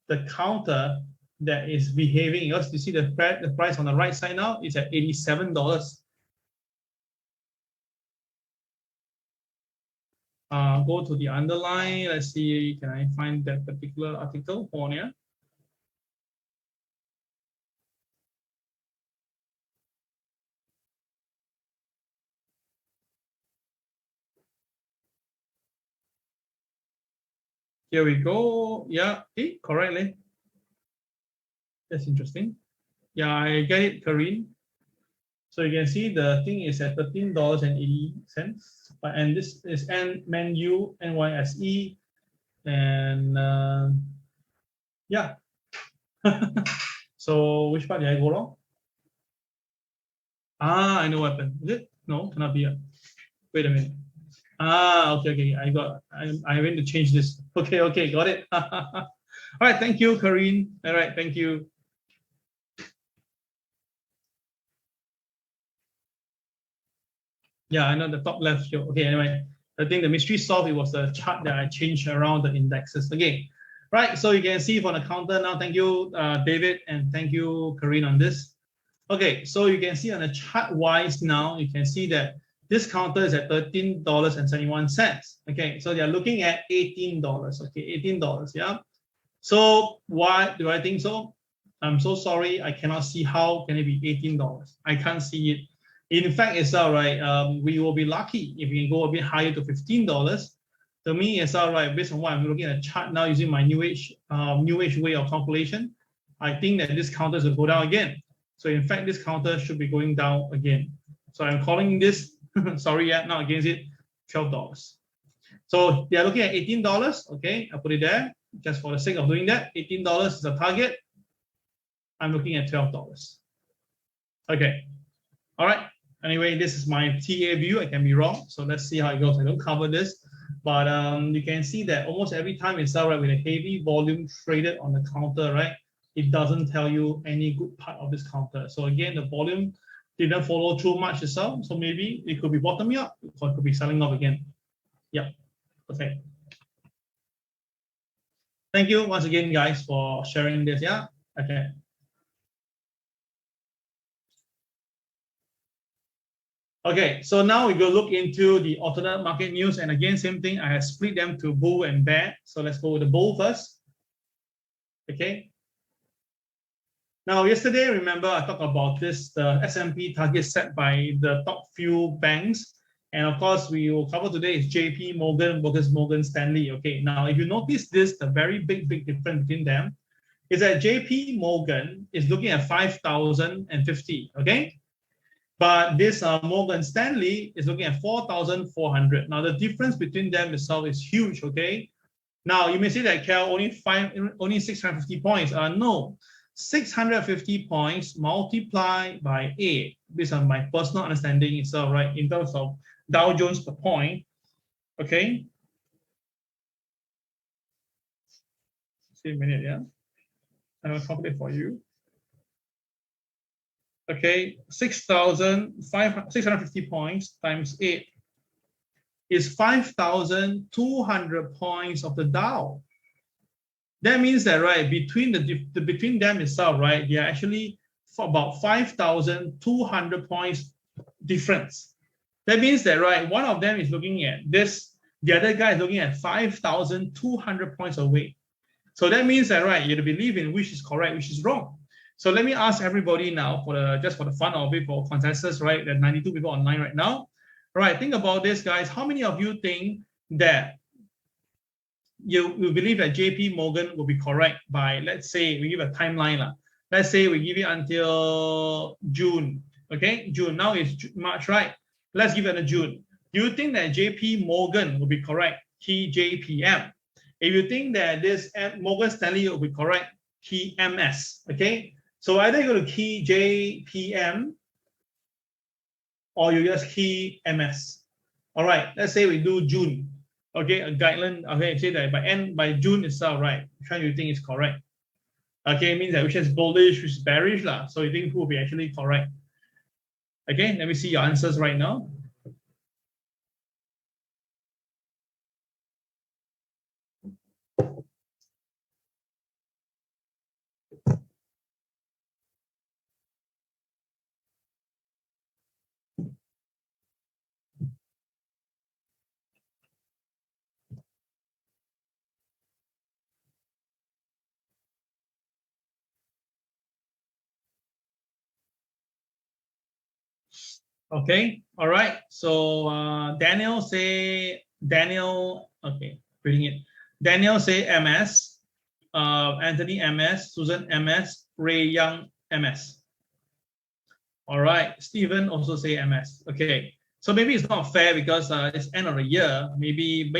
the counter that is behaving. Because you see the price on the right side now is at $87. Go to the underline. Let's see, can I find that particular article on here? Here we go. Yeah, correctly. That's interesting. Yeah, I get it, Karine. So you can see the thing is at $13.80, and this is ManU NYSE, and yeah. So which part did I go wrong? I know what happened. Is it? No, cannot be. Wait a minute. Okay. I went to change this. Okay, got it. All right, thank you, Karine. All right, thank you. Yeah, I know the top left show. Okay, anyway, I think the mystery solved. It was the chart that I changed around the indexes again. Right, so you can see for the counter now. Thank you, David, and thank you, Karine, on this. Okay, so you can see on the chart wise now, you can see that this counter is at $13.71. Okay, so they are looking at $18. Okay, $18. Yeah. So why do I think so? I'm so sorry. I cannot see how can it be $18. I can't see it. In fact, it's all right. We will be lucky if we can go a bit higher to $15. To me, it's all right. Based on what I'm looking at the chart now using my new age way of calculation, I think that this counter will go down again. So in fact, this counter should be going down again. So I'm calling this, sorry, yeah, not against it, $12. So they are looking at $18. Okay, I'll put it there just for the sake of doing that. $18 is the target. I'm looking at $12. Okay, all right. Anyway, this is my TA view. I can be wrong. So let's see how it goes. I don't cover this, but you can see that almost every time it's out, right, with a heavy volume traded on the counter, right, it doesn't tell you any good part of this counter. So again, the volume didn't follow through much itself. So maybe it could be bottoming up or it could be selling off again. Yep. Okay. Thank you once again, guys, for sharing this. Yeah. Okay. Okay, so now we go look into the alternate market news. And again, same thing, I have split them to bull and bear. So let's go with the bull first. Okay. Now, yesterday, remember, I talked about this, the S&P target set by the top few banks. And of course, we will cover today is JP Morgan versus Morgan Stanley. Okay, now, if you notice this, the very big difference between them is that JP Morgan is looking at 5,050, okay? But this Morgan Stanley is looking at 4,400. Now, the difference between them itself is huge, okay? Now, you may say that, Cal, only 650 points. No, 650 points multiplied by 8, based on my personal understanding itself, right, in terms of Dow Jones per point, okay? See a minute, yeah? I will calculate for you. Okay, 650 points times 8 is 5,200 points of the Dow. That means that, right, between between them itself, right, they are actually for about 5,200 points difference. That means that, right, one of them is looking at this, the other guy is looking at 5,200 points away. So that means that, right, you have to believe in which is correct, which is wrong. So let me ask everybody now, just for the fun of it, for consensus, right? There are 92 people online right now. All right, think about this, guys. How many of you think that you believe that JP Morgan will be correct by, let's say, we give a timeline. Let's say we give it until June, okay? June, now it's March, right? Let's give it a June. Do you think that JP Morgan will be correct? Key JPM. If you think that this Morgan Stanley will be correct, key MS, okay? So either you go to key JPM or you just key MS. All right, let's say we do June. Okay, a guideline. Okay, say that by June itself, right? Which one you think is correct? Okay, it means that which is bullish, which is bearish, lah. So you think who will be actually correct? Okay, let me see your answers right now. Okay, all right. So Daniel, okay, reading it. Daniel say MS, Anthony MS, Susan MS, Ray Young MS. All right, Stephen also say MS. Okay, so maybe it's not fair because it's end of the year. Maybe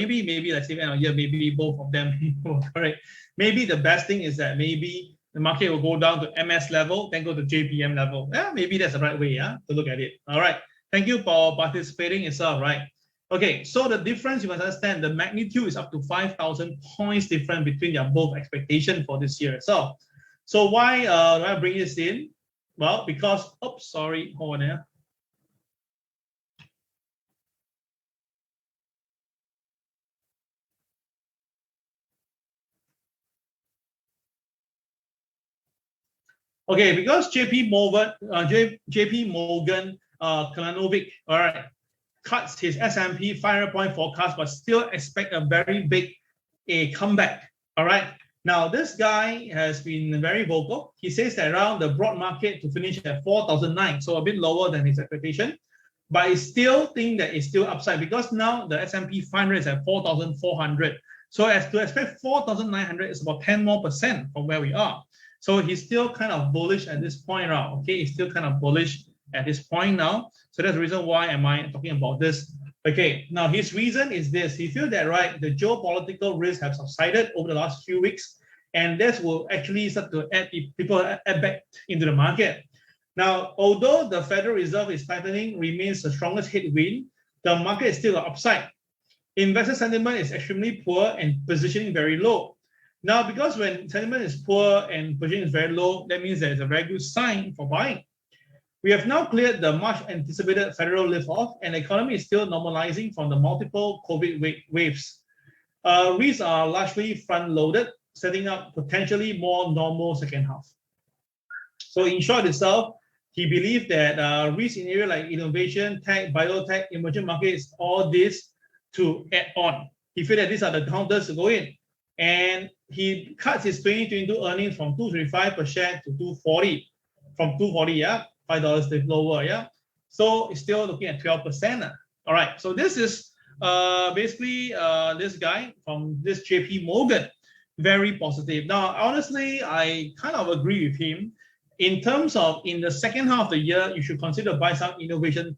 let's say end of the year, maybe both of them were correct. Maybe the best thing is that maybe the market will go down to MS level, then go to JPM level. Yeah, maybe that's the right way, yeah, to look at it. All right. Thank you for participating itself, right? Okay, so the difference, you must understand, the magnitude is up to 5,000 points different between their both expectation for this year itself. So why do I bring this in? Well, because, oops, sorry, hold on here. Okay, because JP Morgan Kalanovic, all right, cuts his S&P 500 point forecast, but still expect a very big comeback. All right. Now this guy has been very vocal. He says that around the broad market to finish at 4,009, so a bit lower than his expectation, but I still think that it's still upside because now the S&P 500 is at 4,400. So as to expect 4,900 is about 10% more from where we are. So he's still kind of bullish at this point now. Okay, he's still kind of bullish at this point now. So that's the reason why am I talking about this. Okay, now his reason is this. He feels that, right, the geopolitical risks have subsided over the last few weeks, and this will actually start to add people back into the market. Now, although the Federal Reserve is tightening, remains the strongest headwind, the market is still an upside. Investor sentiment is extremely poor and positioning very low. Now, because when sentiment is poor and position is very low, that means there is a very good sign for buying. We have now cleared the much anticipated federal lift-off, and the economy is still normalizing from the multiple COVID waves. Risks are largely front-loaded, setting up potentially more normal second half. So in short itself, he believed that risks in areas like innovation, tech, biotech, emerging markets, all this to add on. He felt that these are the counters to go in. And he cuts his 2022 earnings from 235 per share to 240. From 240, yeah, $5 lower, yeah. So it's still looking at 12%. All right, so this is basically this guy from this JP Morgan, very positive. Now, honestly, I kind of agree with him. In terms of in the second half of the year, you should consider buy some innovation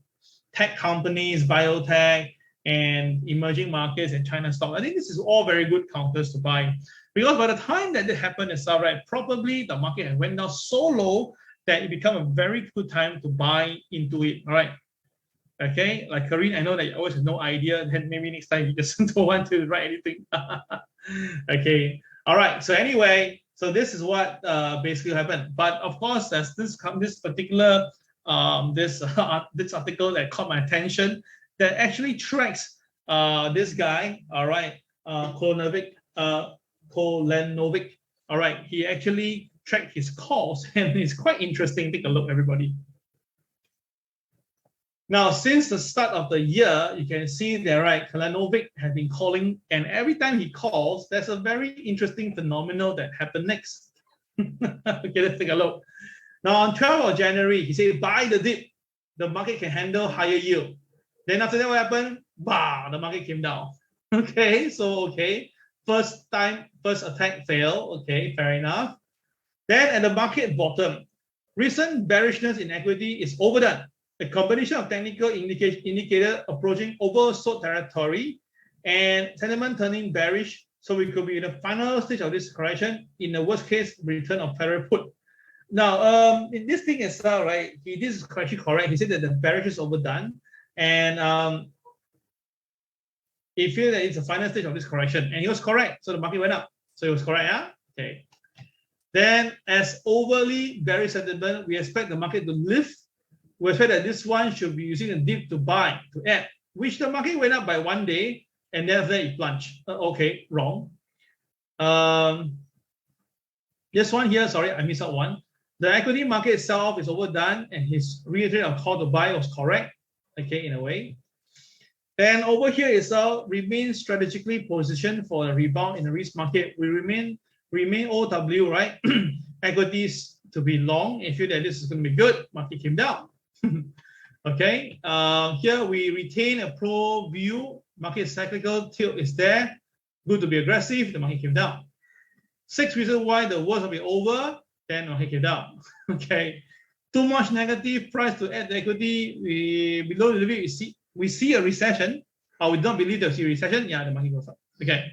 tech companies, biotech, and emerging markets and China stock. I think this is all very good counters to buy, because by the time that it happened itself, right, probably the market had went down so low that it became a very good time to buy into it. All right. Okay, like Karine, I know that you always have no idea. Then maybe next time you just don't want to write anything. Okay. All right. So anyway, so this is what basically happened. But of course, there's this particular this article that caught my attention that actually tracks this guy. All right, Kolenovic. All right, he actually tracked his calls, and it's quite interesting. Take a look, everybody. Now, since the start of the year, you can see that, right, Kolenovic has been calling, and every time he calls, there's a very interesting phenomenon that happened next. Okay, let's take a look. Now, on 12th of January, he said, buy the dip. The market can handle higher yield. Then after that, what happened? Bah, the market came down. Okay, so, okay, first attack failed. Okay, fair enough. Then at the market bottom, recent bearishness in equity is overdone. A combination of technical indicator approaching oversold territory and sentiment turning bearish, so we could be in the final stage of this correction. In the worst case, return of federal put. Now, in this thing itself, right, this is actually correct. He said that the bearish is overdone, and he feels that it's the final stage of this correction, and he was correct. So the market went up. So it was correct, yeah? Okay. Then, as overly bearish sentiment, we expect the market to lift. We expect that this one should be using a dip to buy, to add, which the market went up by 1 day, and then after that it plunged. Okay, wrong. This one here, sorry, I missed out one. The equity market itself is overdone, and his reiterated call to buy was correct, okay, in a way. Then over here itself remains strategically positioned for the rebound in the risk market. We remain OW, right? Equities to be long and feel that this is going to be good. Market came down. Okay, here we retain a pro view. Market cyclical tilt is there. Good to be aggressive. The market came down. 6 reasons why the worst will be over. Then the market came down. Okay, too much negative price to add the equity. Below the limit, we see a recession. Or we don't believe there's a recession. Yeah, the market goes up. Okay,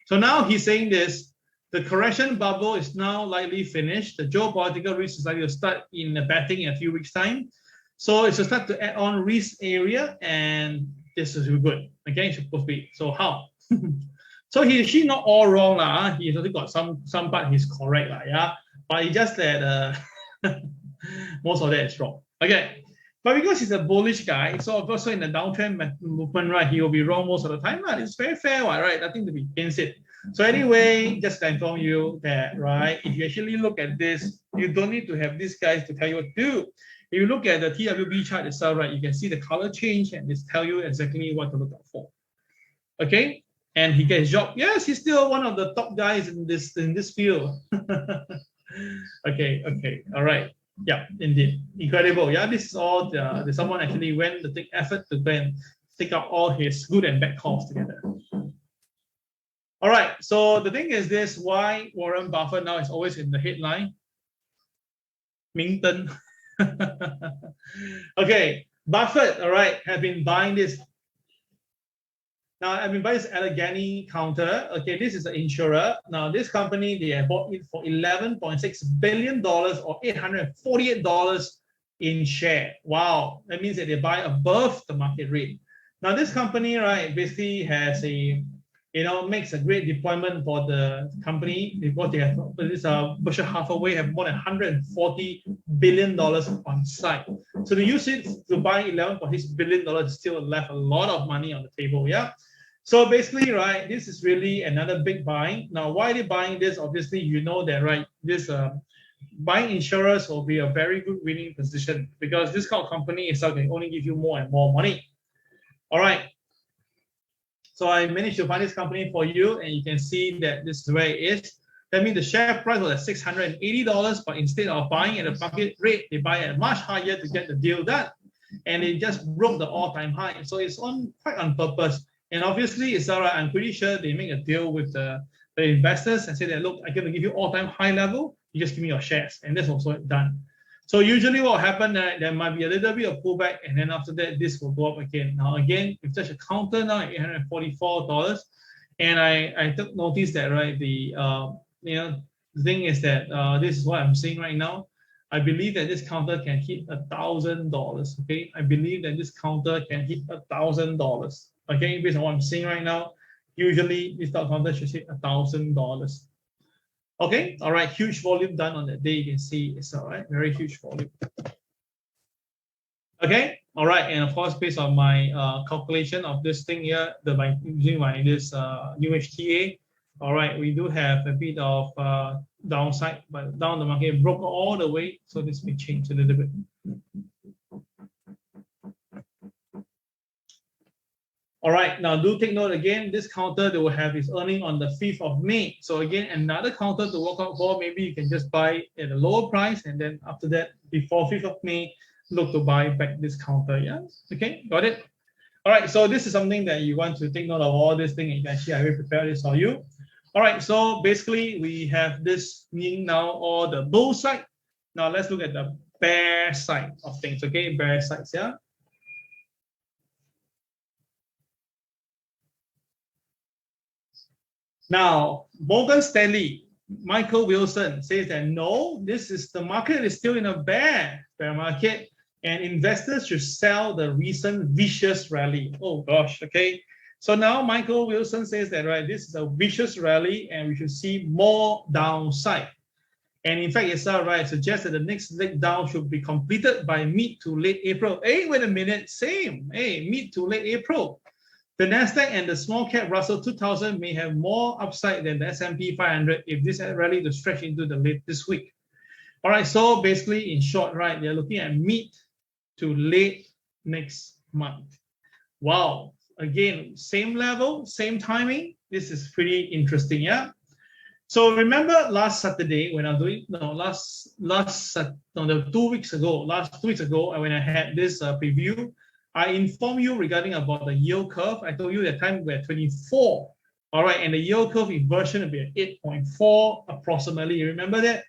so now he's saying this. The correction bubble is now likely finished. The geopolitical risk is likely to start in betting in a few weeks' time. So it's to start to add on risk area, and this is good. Okay, it's supposed to be. So how? So she's not all wrong lah. He's only got some part he's correct lah. Yeah, but it's just that most of that is wrong. Okay, but because he's a bullish guy, so also in the downtrend movement, right, he will be wrong most of the time. Right? It's very fair, right? Nothing to be against it. So anyway, just to inform you that, right, if you actually look at this, you don't need to have these guys to tell you what to do. If you look at the TWB chart itself, right, you can see the color change and this tell you exactly what to look out for. Okay, and he gets job. Yes, he's still one of the top guys in this field. Okay, all right. Yeah, indeed, incredible. Yeah, this is all someone actually went to take effort to then take out all his good and bad calls together. All right, so the thing is this, why Warren Buffett now is always in the headline? Minton. Okay, Buffett, all right, have been buying this. Now, I've been buying this Allegheny counter. Okay, this is an insurer. Now, this company, they have bought it for $11.6 billion or $848 in share. Wow, that means that they buy above the market rate. Now, this company, right, basically has a makes a great deployment for the company because they have this Berkshire Hathaway have more than $140 billion on site. So to use it to buy $11.6 billion still left a lot of money on the table. Yeah. So basically, right, this is really another big buying. Now, why are they buying this? Obviously, you know that, right? This buying insurers will be a very good winning position because this kind of company itself can only give you more and more money. All right. So I managed to find this company for you, and you can see that this is where it is. That means the share price was at $680, but instead of buying at a market rate, they buy at much higher to get the deal done. And it just broke the all-time high. So it's quite on purpose. And obviously, it's all right. I'm pretty sure they make a deal with the investors and say that, look, I'm going to give you all-time high level. You just give me your shares. And that's also done. So usually what will happen, there might be a little bit of pullback, and then after that, this will go up again. Now, again, if there's a counter now at $844, and I took notice that, right, the thing is that this is what I'm seeing right now. I believe that this counter can hit $1,000. Okay, I believe that this counter can hit $1,000. Okay, based on what I'm seeing right now, usually this stock counter should hit $1,000. Okay, all right, huge volume done on that day. You can see it's all right, very huge volume. Okay, all right, and of course, based on my calculation of this thing here, using this UHTA, all right, we do have a bit of downside, but down the market broke all the way, so this may change a little bit. All right, now do take note again, this counter, they will have its earning on the 5th of May. So again, another counter to work out for, maybe you can just buy at a lower price, and then after that, before 5th of May, look to buy back this counter, yeah? Okay, got it? All right, so this is something that you want to take note of all this thing, and you can see I will prepare this for you. All right, so basically we have this meaning now, or the bull side. Now let's look at the bear side of things, okay? Bear sides, yeah? Now, Morgan Stanley, Michael Wilson says that no, the market is still in a bear market, and investors should sell the recent vicious rally. Oh gosh, okay. So now Michael Wilson says that, right, this is a vicious rally and we should see more downside. And in fact, it's all right, suggests that the next leg down should be completed by mid to late April. Hey, wait a minute, same. Hey, mid to late April. The Nasdaq and the small cap Russell 2000 may have more upside than the S&P 500 if this rally to stretch into the late this week. All right, so basically, in short, right, they're looking at mid to late next month. Wow, again, same level, same timing. This is pretty interesting, yeah. So remember last Saturday when I was doing 2 weeks ago, when I had this preview, I informed you regarding about the yield curve. I told you that time we're at 24. All right, and the yield curve inversion will be at 8.4 approximately. You remember that?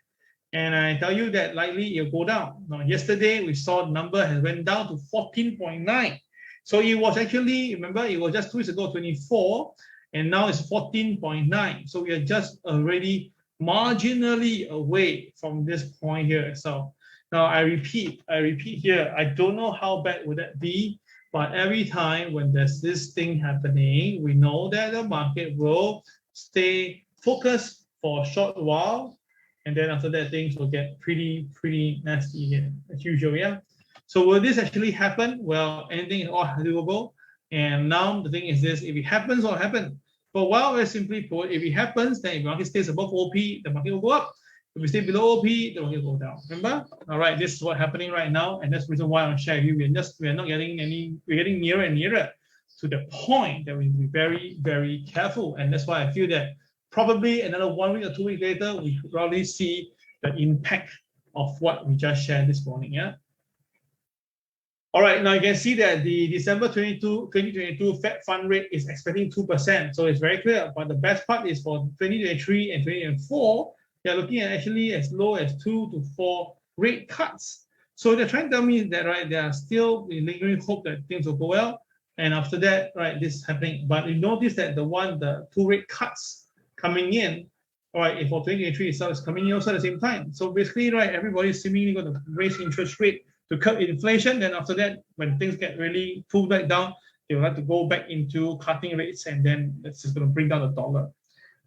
And I tell you that likely it'll go down. Now, yesterday we saw the number has went down to 14.9. So it was actually, remember, it was just 2 weeks ago, 24, and now it's 14.9. So we are just already marginally away from this point here. So now I repeat here, I don't know how bad would that be, but every time when there's this thing happening, we know that the market will stay focused for a short while, and then after that things will get pretty nasty here, as usual, yeah? So will this actually happen? Well, anything is all doable. And now the thing is this, if it happens, what happens? But while very simply put, if it happens, then if the market stays above OP, the market will go up. If we stay below OP, the market will go down. Remember? All right, this is what's happening right now, and that's the reason why I'm sharing with you. We're getting nearer and nearer to the point that we be very, very careful. And that's why I feel that probably another 1 week or 2 weeks later, we could probably see the impact of what we just shared this morning. Yeah. All right, now you can see that the December 2022 Fed fund rate is expecting 2%. So it's very clear. But the best part is for 2023 and 2024, they're looking at actually as low as 2 to 4 rate cuts. So they're trying to tell me that, right, they are still in lingering hope that things will go well. And after that, right, this is happening. But you notice that the 2 rate cuts coming in, all right, for 2023 itself is coming in also at the same time. So basically, right, everybody's seemingly going to raise interest rate to curb inflation. Then after that, when things get really pulled back down, they would like to go back into cutting rates, and then that's just going to bring down the dollar.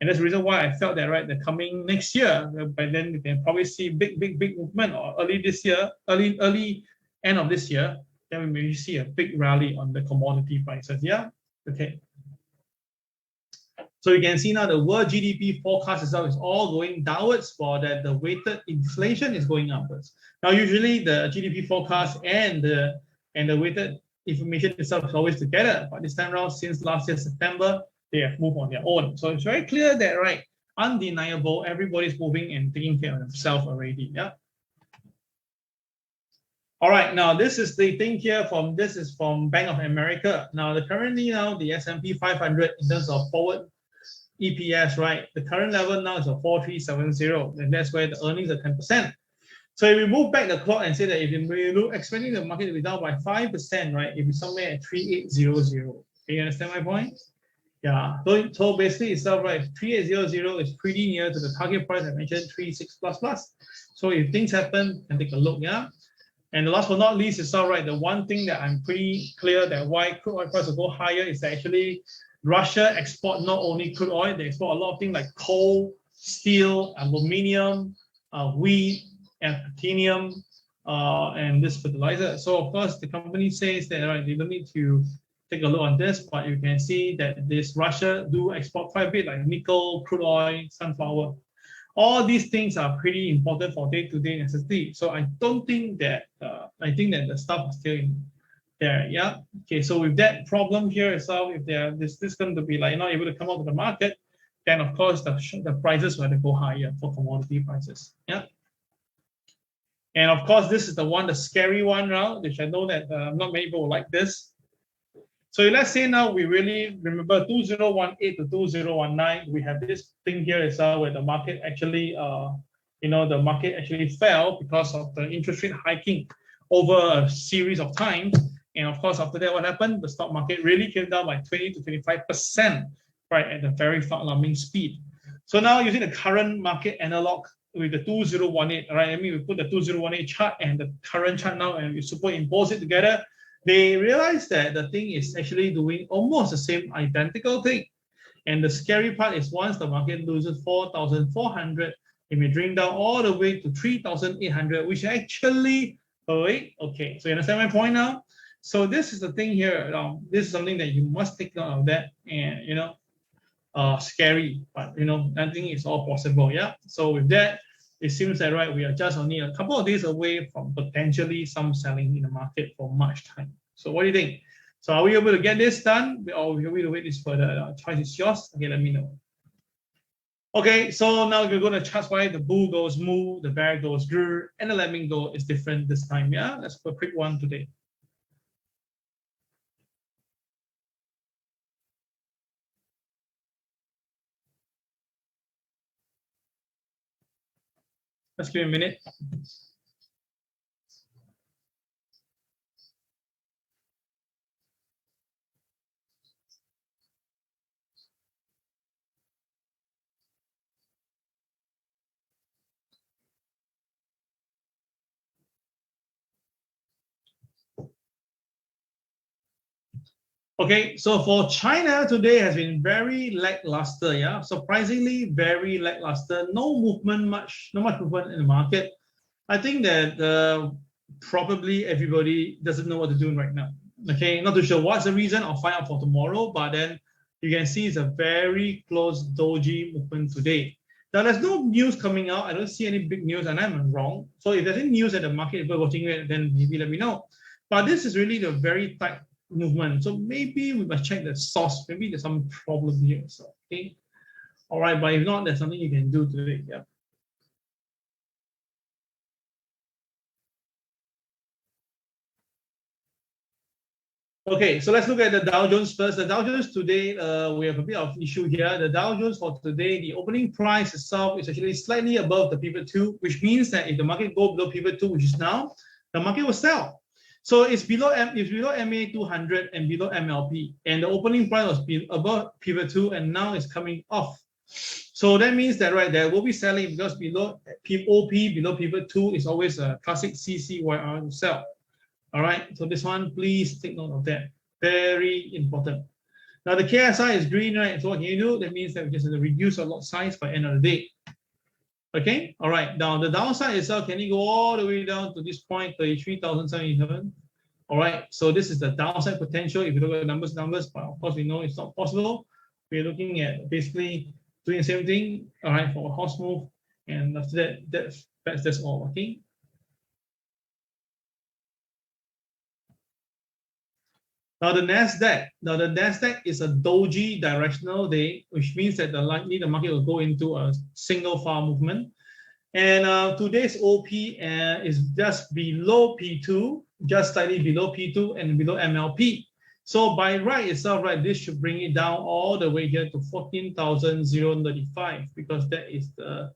And that's the reason why I felt that, right, the coming next year, by then you can probably see big movement, or early this year, early end of this year, then we may see a big rally on the commodity prices. Yeah, okay. So you can see now the world GDP forecast itself is all going downwards, for that the weighted inflation is going upwards. Now, usually the GDP forecast and the weighted information itself is always together, but this time around, since last year September, they have moved on their own. So it's very clear that, right, undeniable, everybody's moving and taking care of themselves already. Yeah. All right, now this is the thing here this is from Bank of America. Now currently now the S&P 500 in terms of forward EPS, right? The current level now is a 4370, and that's where the earnings are 10%. So if we move back the clock and say that if we look expecting the market to be down by 5%, right? If it's somewhere at 3800. Can you understand my point? Yeah. So basically itself, right, 3800 is pretty near to the target price I mentioned, 36++. So if things happen, can take a look, yeah. And the last but not least is all right. The one thing that I'm pretty clear that why crude oil price will go higher is actually Russia export not only crude oil, they export a lot of things like coal, steel, aluminium, wheat, and platinum, and this fertilizer. So of course the company says that, right, they don't need to take a look on this, but you can see that this Russia do export quite a bit, like nickel, crude oil, sunflower. All these things are pretty important for day-to-day necessity. So I don't think that I think that the stuff is still in there. Yeah. Okay. So with that problem here itself, if there this going to be like not able to come out of the market, then of course the prices will go higher for commodity prices. Yeah. And of course, this is the scary one now, which I know that not many people like this. So let's say now we really remember 2018 to 2019, we have this thing here as well where the market actually, the market actually fell because of the interest rate hiking over a series of times. And of course, after that, what happened? The stock market really came down by 20 to 25%, right, at a very alarming speed. So now using the current market analog with the 2018, right? I mean, we put the 2018 chart and the current chart now, and we superimpose it together. They realize that the thing is actually doing almost the same identical thing. And the scary part is once the market loses 4,400, it may drain down all the way to 3,800, which actually, okay. So you understand my point now? So this is the thing here. This is something that you must take note of that, and scary, but I think it's all possible. Yeah. So with that, it seems that, right, we are just only a couple of days away from potentially some selling in the market for March time. So what do you think? So are we able to get this done, or are we able to wait this further? Choice is yours. Okay, let me know. Okay, so now we're going to charts why the bull goes moo, the bear goes grr, and the lemming go is different this time. Yeah, let's put a quick one today. Let's give it a minute. Okay, so for China today has been very lackluster, yeah. Surprisingly, very lackluster. No movement, not much movement in the market. I think that probably everybody doesn't know what to do right now. Okay, not too sure what's the reason. I'll find out for tomorrow. But then you can see it's a very close doji movement today. Now there's no news coming out. I don't see any big news, and I'm wrong. So if there's any news at the market, if you're watching it, then maybe let me know. But this is really the very tight movement. So maybe we must check the source. Maybe there's some problem here. So, okay. All right, but if not, there's something you can do today. Yeah. Okay, so let's look at the Dow Jones first. The Dow Jones today, we have a bit of issue here. The Dow Jones for today, the opening price itself is actually slightly above the pivot 2, which means that if the market goes below pivot 2, which is now, the market will sell. So it's below MA 200 and below MLP, and the opening price was above pivot 2, and now it's coming off. So that means that, right, there will be selling because below OP, below pivot 2 is always a classic CCYR to sell. All right, so this one, please take note of that. Very important. Now the KSI is green, right? So what can you do? That means that we just have to reduce our lot size by end of the day. Okay, all right. Now the downside itself, can you go all the way down to this point, 33,077? All right, so this is the downside potential. If you look at numbers, but of course we know it's not possible. We're looking at basically doing the same thing, all right, for a horse move. And after that, that's all, okay? Now the Nasdaq is a doji directional day, which means that the market will go into a single file movement. And today's OP is just below P2, just slightly below P2 and below MLP. So by right itself, right, this should bring it down all the way here to 14,035 because that is the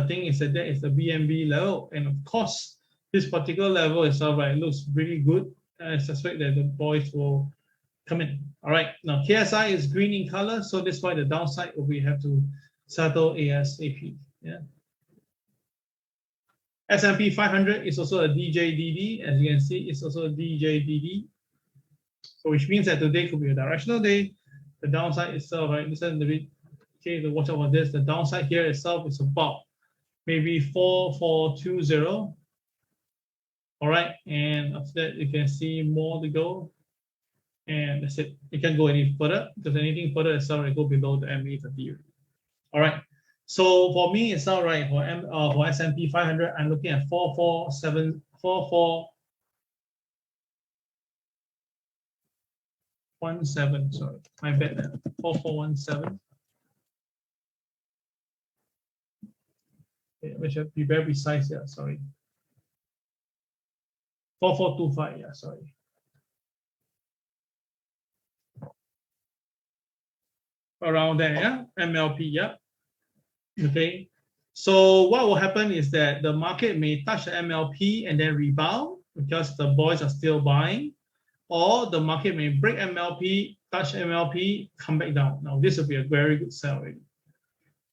thing is that is the BNB level, and of course this particular level itself, right, looks really good. I suspect that the boys will come in. All right, now KSI is green in color, so that's why the downside we have to settle ASAP. Yeah. S&P 500 is also a DJDD, as you can see, it's also a DJDD. So which means that today could be a directional day. The downside itself, right? Listen to it. Okay, to watch out for this. The downside here itself is about maybe 4420. All right, and after that you can see more to go, and that's it. You can't go any further because anything further itself will go below the MA30. All right. So for me, it's all right for S&P 500. I'm looking at 4417. Sorry, my bad. 4417. Okay, we should be very precise here. Sorry. 4425. Yeah, sorry. Around there, yeah. MLP, yeah. Okay. So what will happen is that the market may touch the MLP and then rebound because the boys are still buying, or the market may break MLP, touch MLP, come back down. Now this will be a very good sell already.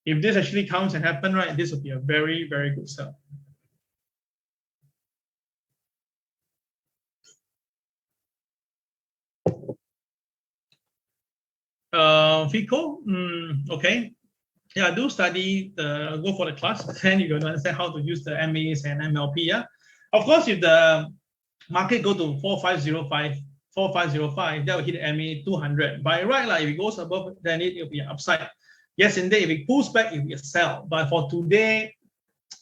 If this actually comes and happen, right, this will be a very, very good sell. FICO, okay. Yeah, do study go for the class, then you're going to understand how to use the MAs and MLP. Yeah, of course, if the market go to 4505, that will hit the MA 200. By right, like if it goes above, then it will be an upside. Yes, indeed, if it pulls back, it will be a sell. But for today,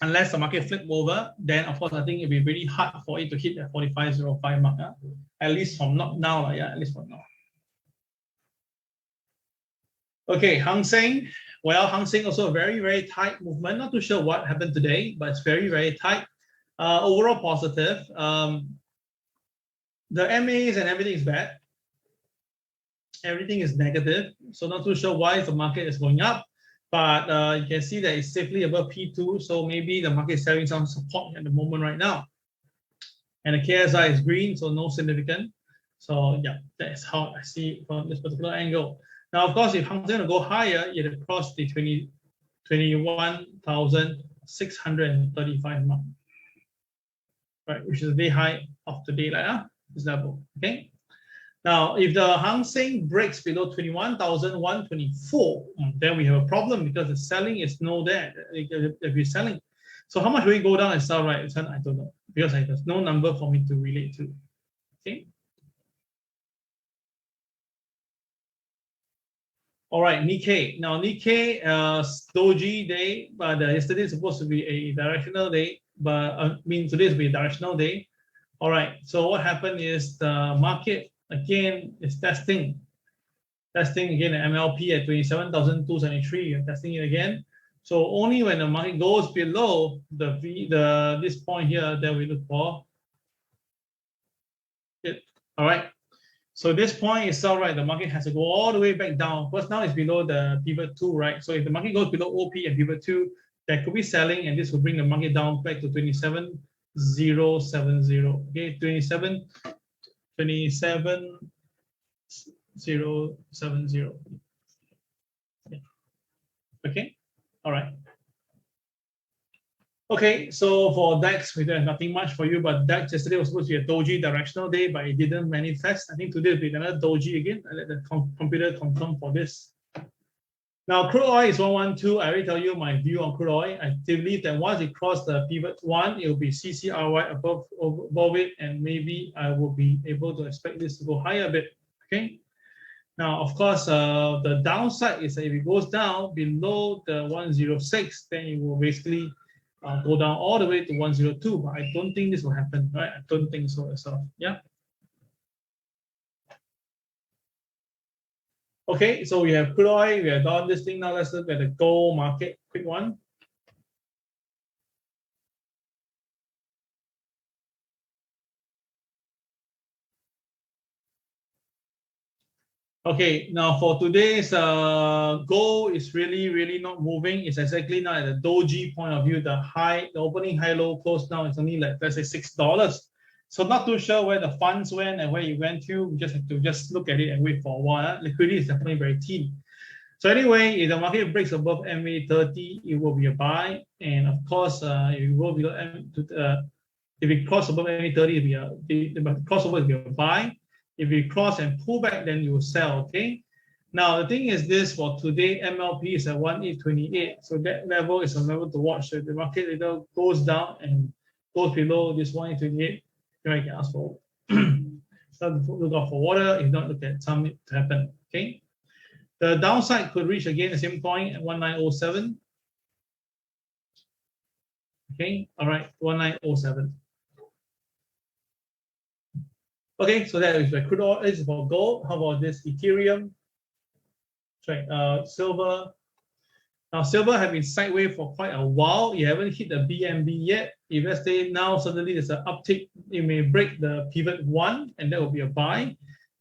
unless the market flip over, then of course I think it'll be really hard for it to hit the 4505 mark. At least from not now, yeah, at least from now. Okay, Hang Seng. Well, Hang Seng also a very, very tight movement. Not too sure what happened today, but it's very, very tight. Overall positive. The MAs and everything is bad. Everything is negative. So not too sure why the market is going up. But you can see that it's safely above P2. So maybe the market is having some support at the moment right now. And the KSI is green, so no significant. So yeah, that's how I see it from this particular angle. Now, of course, if Hang Seng will go higher, it will cross the 21,635 mark, right? Which is the day high of the day, this level. Okay. Now, if the Hang Seng breaks below 21,124, then we have a problem because the selling is no there. If we're selling, so how much will it go down and sell, right? I don't know because there's no number for me to relate to. Okay. All right, Nikkei. Now Nikkei doji day, but yesterday is supposed to be a directional day, but today will be a directional day. All right. So what happened is the market again is testing again the MLP at 27,273. You're testing it again. So only when the market goes below this point here, then we look for it. All right. So this point is all right. The market has to go all the way back down. Because now it's below the pivot 2, right? So if the market goes below OP and pivot 2, that could be selling, and this will bring the market down back to 27,070. Okay, 27,070. Okay, all right. Okay, so for DAX, we don't have nothing much for you, but DAX yesterday was supposed to be a doji directional day, but it didn't manifest. I think today will be another doji again. I let the computer confirm for this. Now, crude oil is 112. I already tell you my view on crude oil. I believe that once it crosses the pivot 1, it will be CCRY above it, and maybe I will be able to expect this to go higher a bit. Okay. Now, of course, the downside is that if it goes down below the 106, then it will basically go down all the way to 102. But I don't think this will happen, right? I don't think so as well. Yeah. Okay, so we have crude oil, we have done this thing. Now let's look at the gold market, quick one. Okay, now for today's gold is really not moving. It's exactly not at the doji point of view. The opening high low close now is only like, let's say $6. So not too sure where the funds went and where it went to. We just have to look at it and wait for a while. Liquidity is definitely very thin. So anyway, if the market breaks above MA30, it will be a buy. And of course, if it will below if it cross above MA30, the crossover will be a buy. If it cross and pull back, then you will sell. Okay. Now the thing is this: for today, MLP is at 1828, so that level is a level to watch. So if the market either goes down and goes below this 1828, you can ask for look out for water. If not, look at something to happen. Okay. The downside could reach again the same point at 1907. Okay, all right, 1907. Okay, so that is the crude oil. This is for gold. How about this Ethereum? Sorry, silver. Now, silver have been sideways for quite a while. You haven't hit the BNB yet. If let's say now suddenly there's an uptick, it may break the pivot 1, and that will be a buy.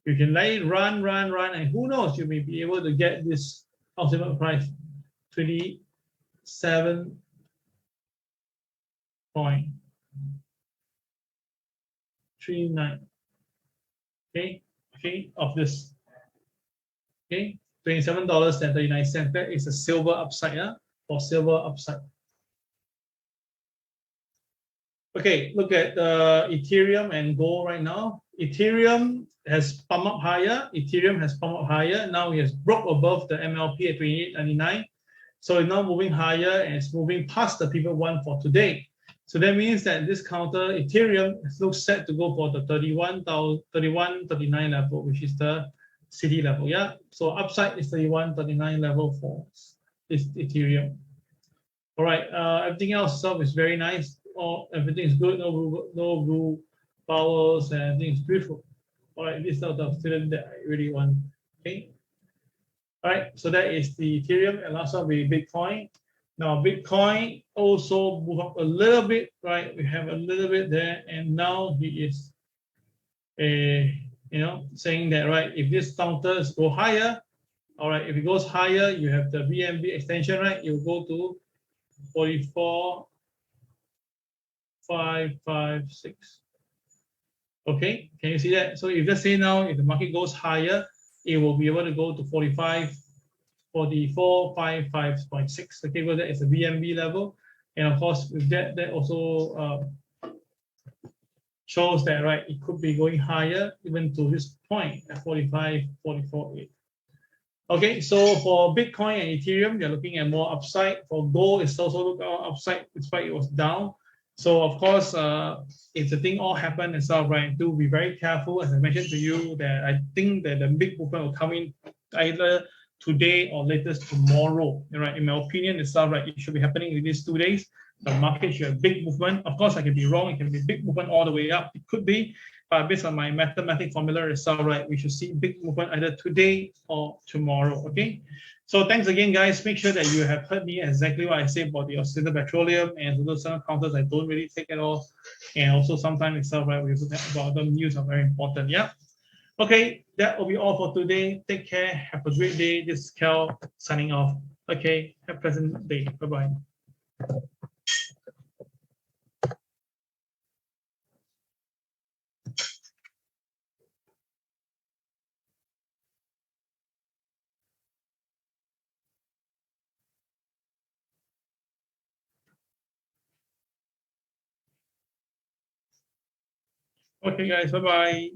You can let it run, and who knows, you may be able to get this ultimate price 27.39. Okay, of this. Okay, $27.39. That is a silver upside, for silver upside. Okay, look at Ethereum and gold right now. Ethereum has pumped up higher. Now it has broke above the MLP at 28.99. So it's now moving higher and it's moving past the pivot 1 for today. So that means that this counter Ethereum looks set to go for the 31.39 level, which is the city level. Yeah. So upside is 31.39 level for this Ethereum. All right. Everything else itself is very nice. Everything is good. No blue powers, and everything is beautiful. All right. This is the student that I really want. Okay. All right. So that is the Ethereum, and last one will be Bitcoin. Now, Bitcoin also move up a little bit, right? We have a little bit there, and now he is, saying that, right? If this counters go higher, all right. If it goes higher, you have the BNB extension, right? You go to 44,556. Okay, can you see that? So if let's say now, if the market goes higher, it will be able to go to 44,556. Okay, well, that is a BNB level. And of course, with that also shows that, right, it could be going higher even to this point at 44.8. Okay, so for Bitcoin and Ethereum, they're looking at more upside. For gold, it's also looking at upside despite it was down. So of course, if the thing all happened itself, right, do be very careful. As I mentioned to you, that I think that the big movement will come in either today or latest tomorrow. Right? In my opinion itself, right, it should be happening in these 2 days. The market should have big movement. Of course, I can be wrong. It can be big movement all the way up. It could be, but based on my mathematical formula itself, right, we should see big movement either today or tomorrow. Okay. So thanks again, guys. Make sure that you have heard me exactly what I say about the Occidental Petroleum and those some counters I don't really take at all. And also sometimes itself, right, we also talk about the news are very important. Yeah. Okay, that will be all for today. Take care. Have a great day. This is Kel signing off. Okay, have a pleasant day. Bye-bye. Okay, guys. Bye bye.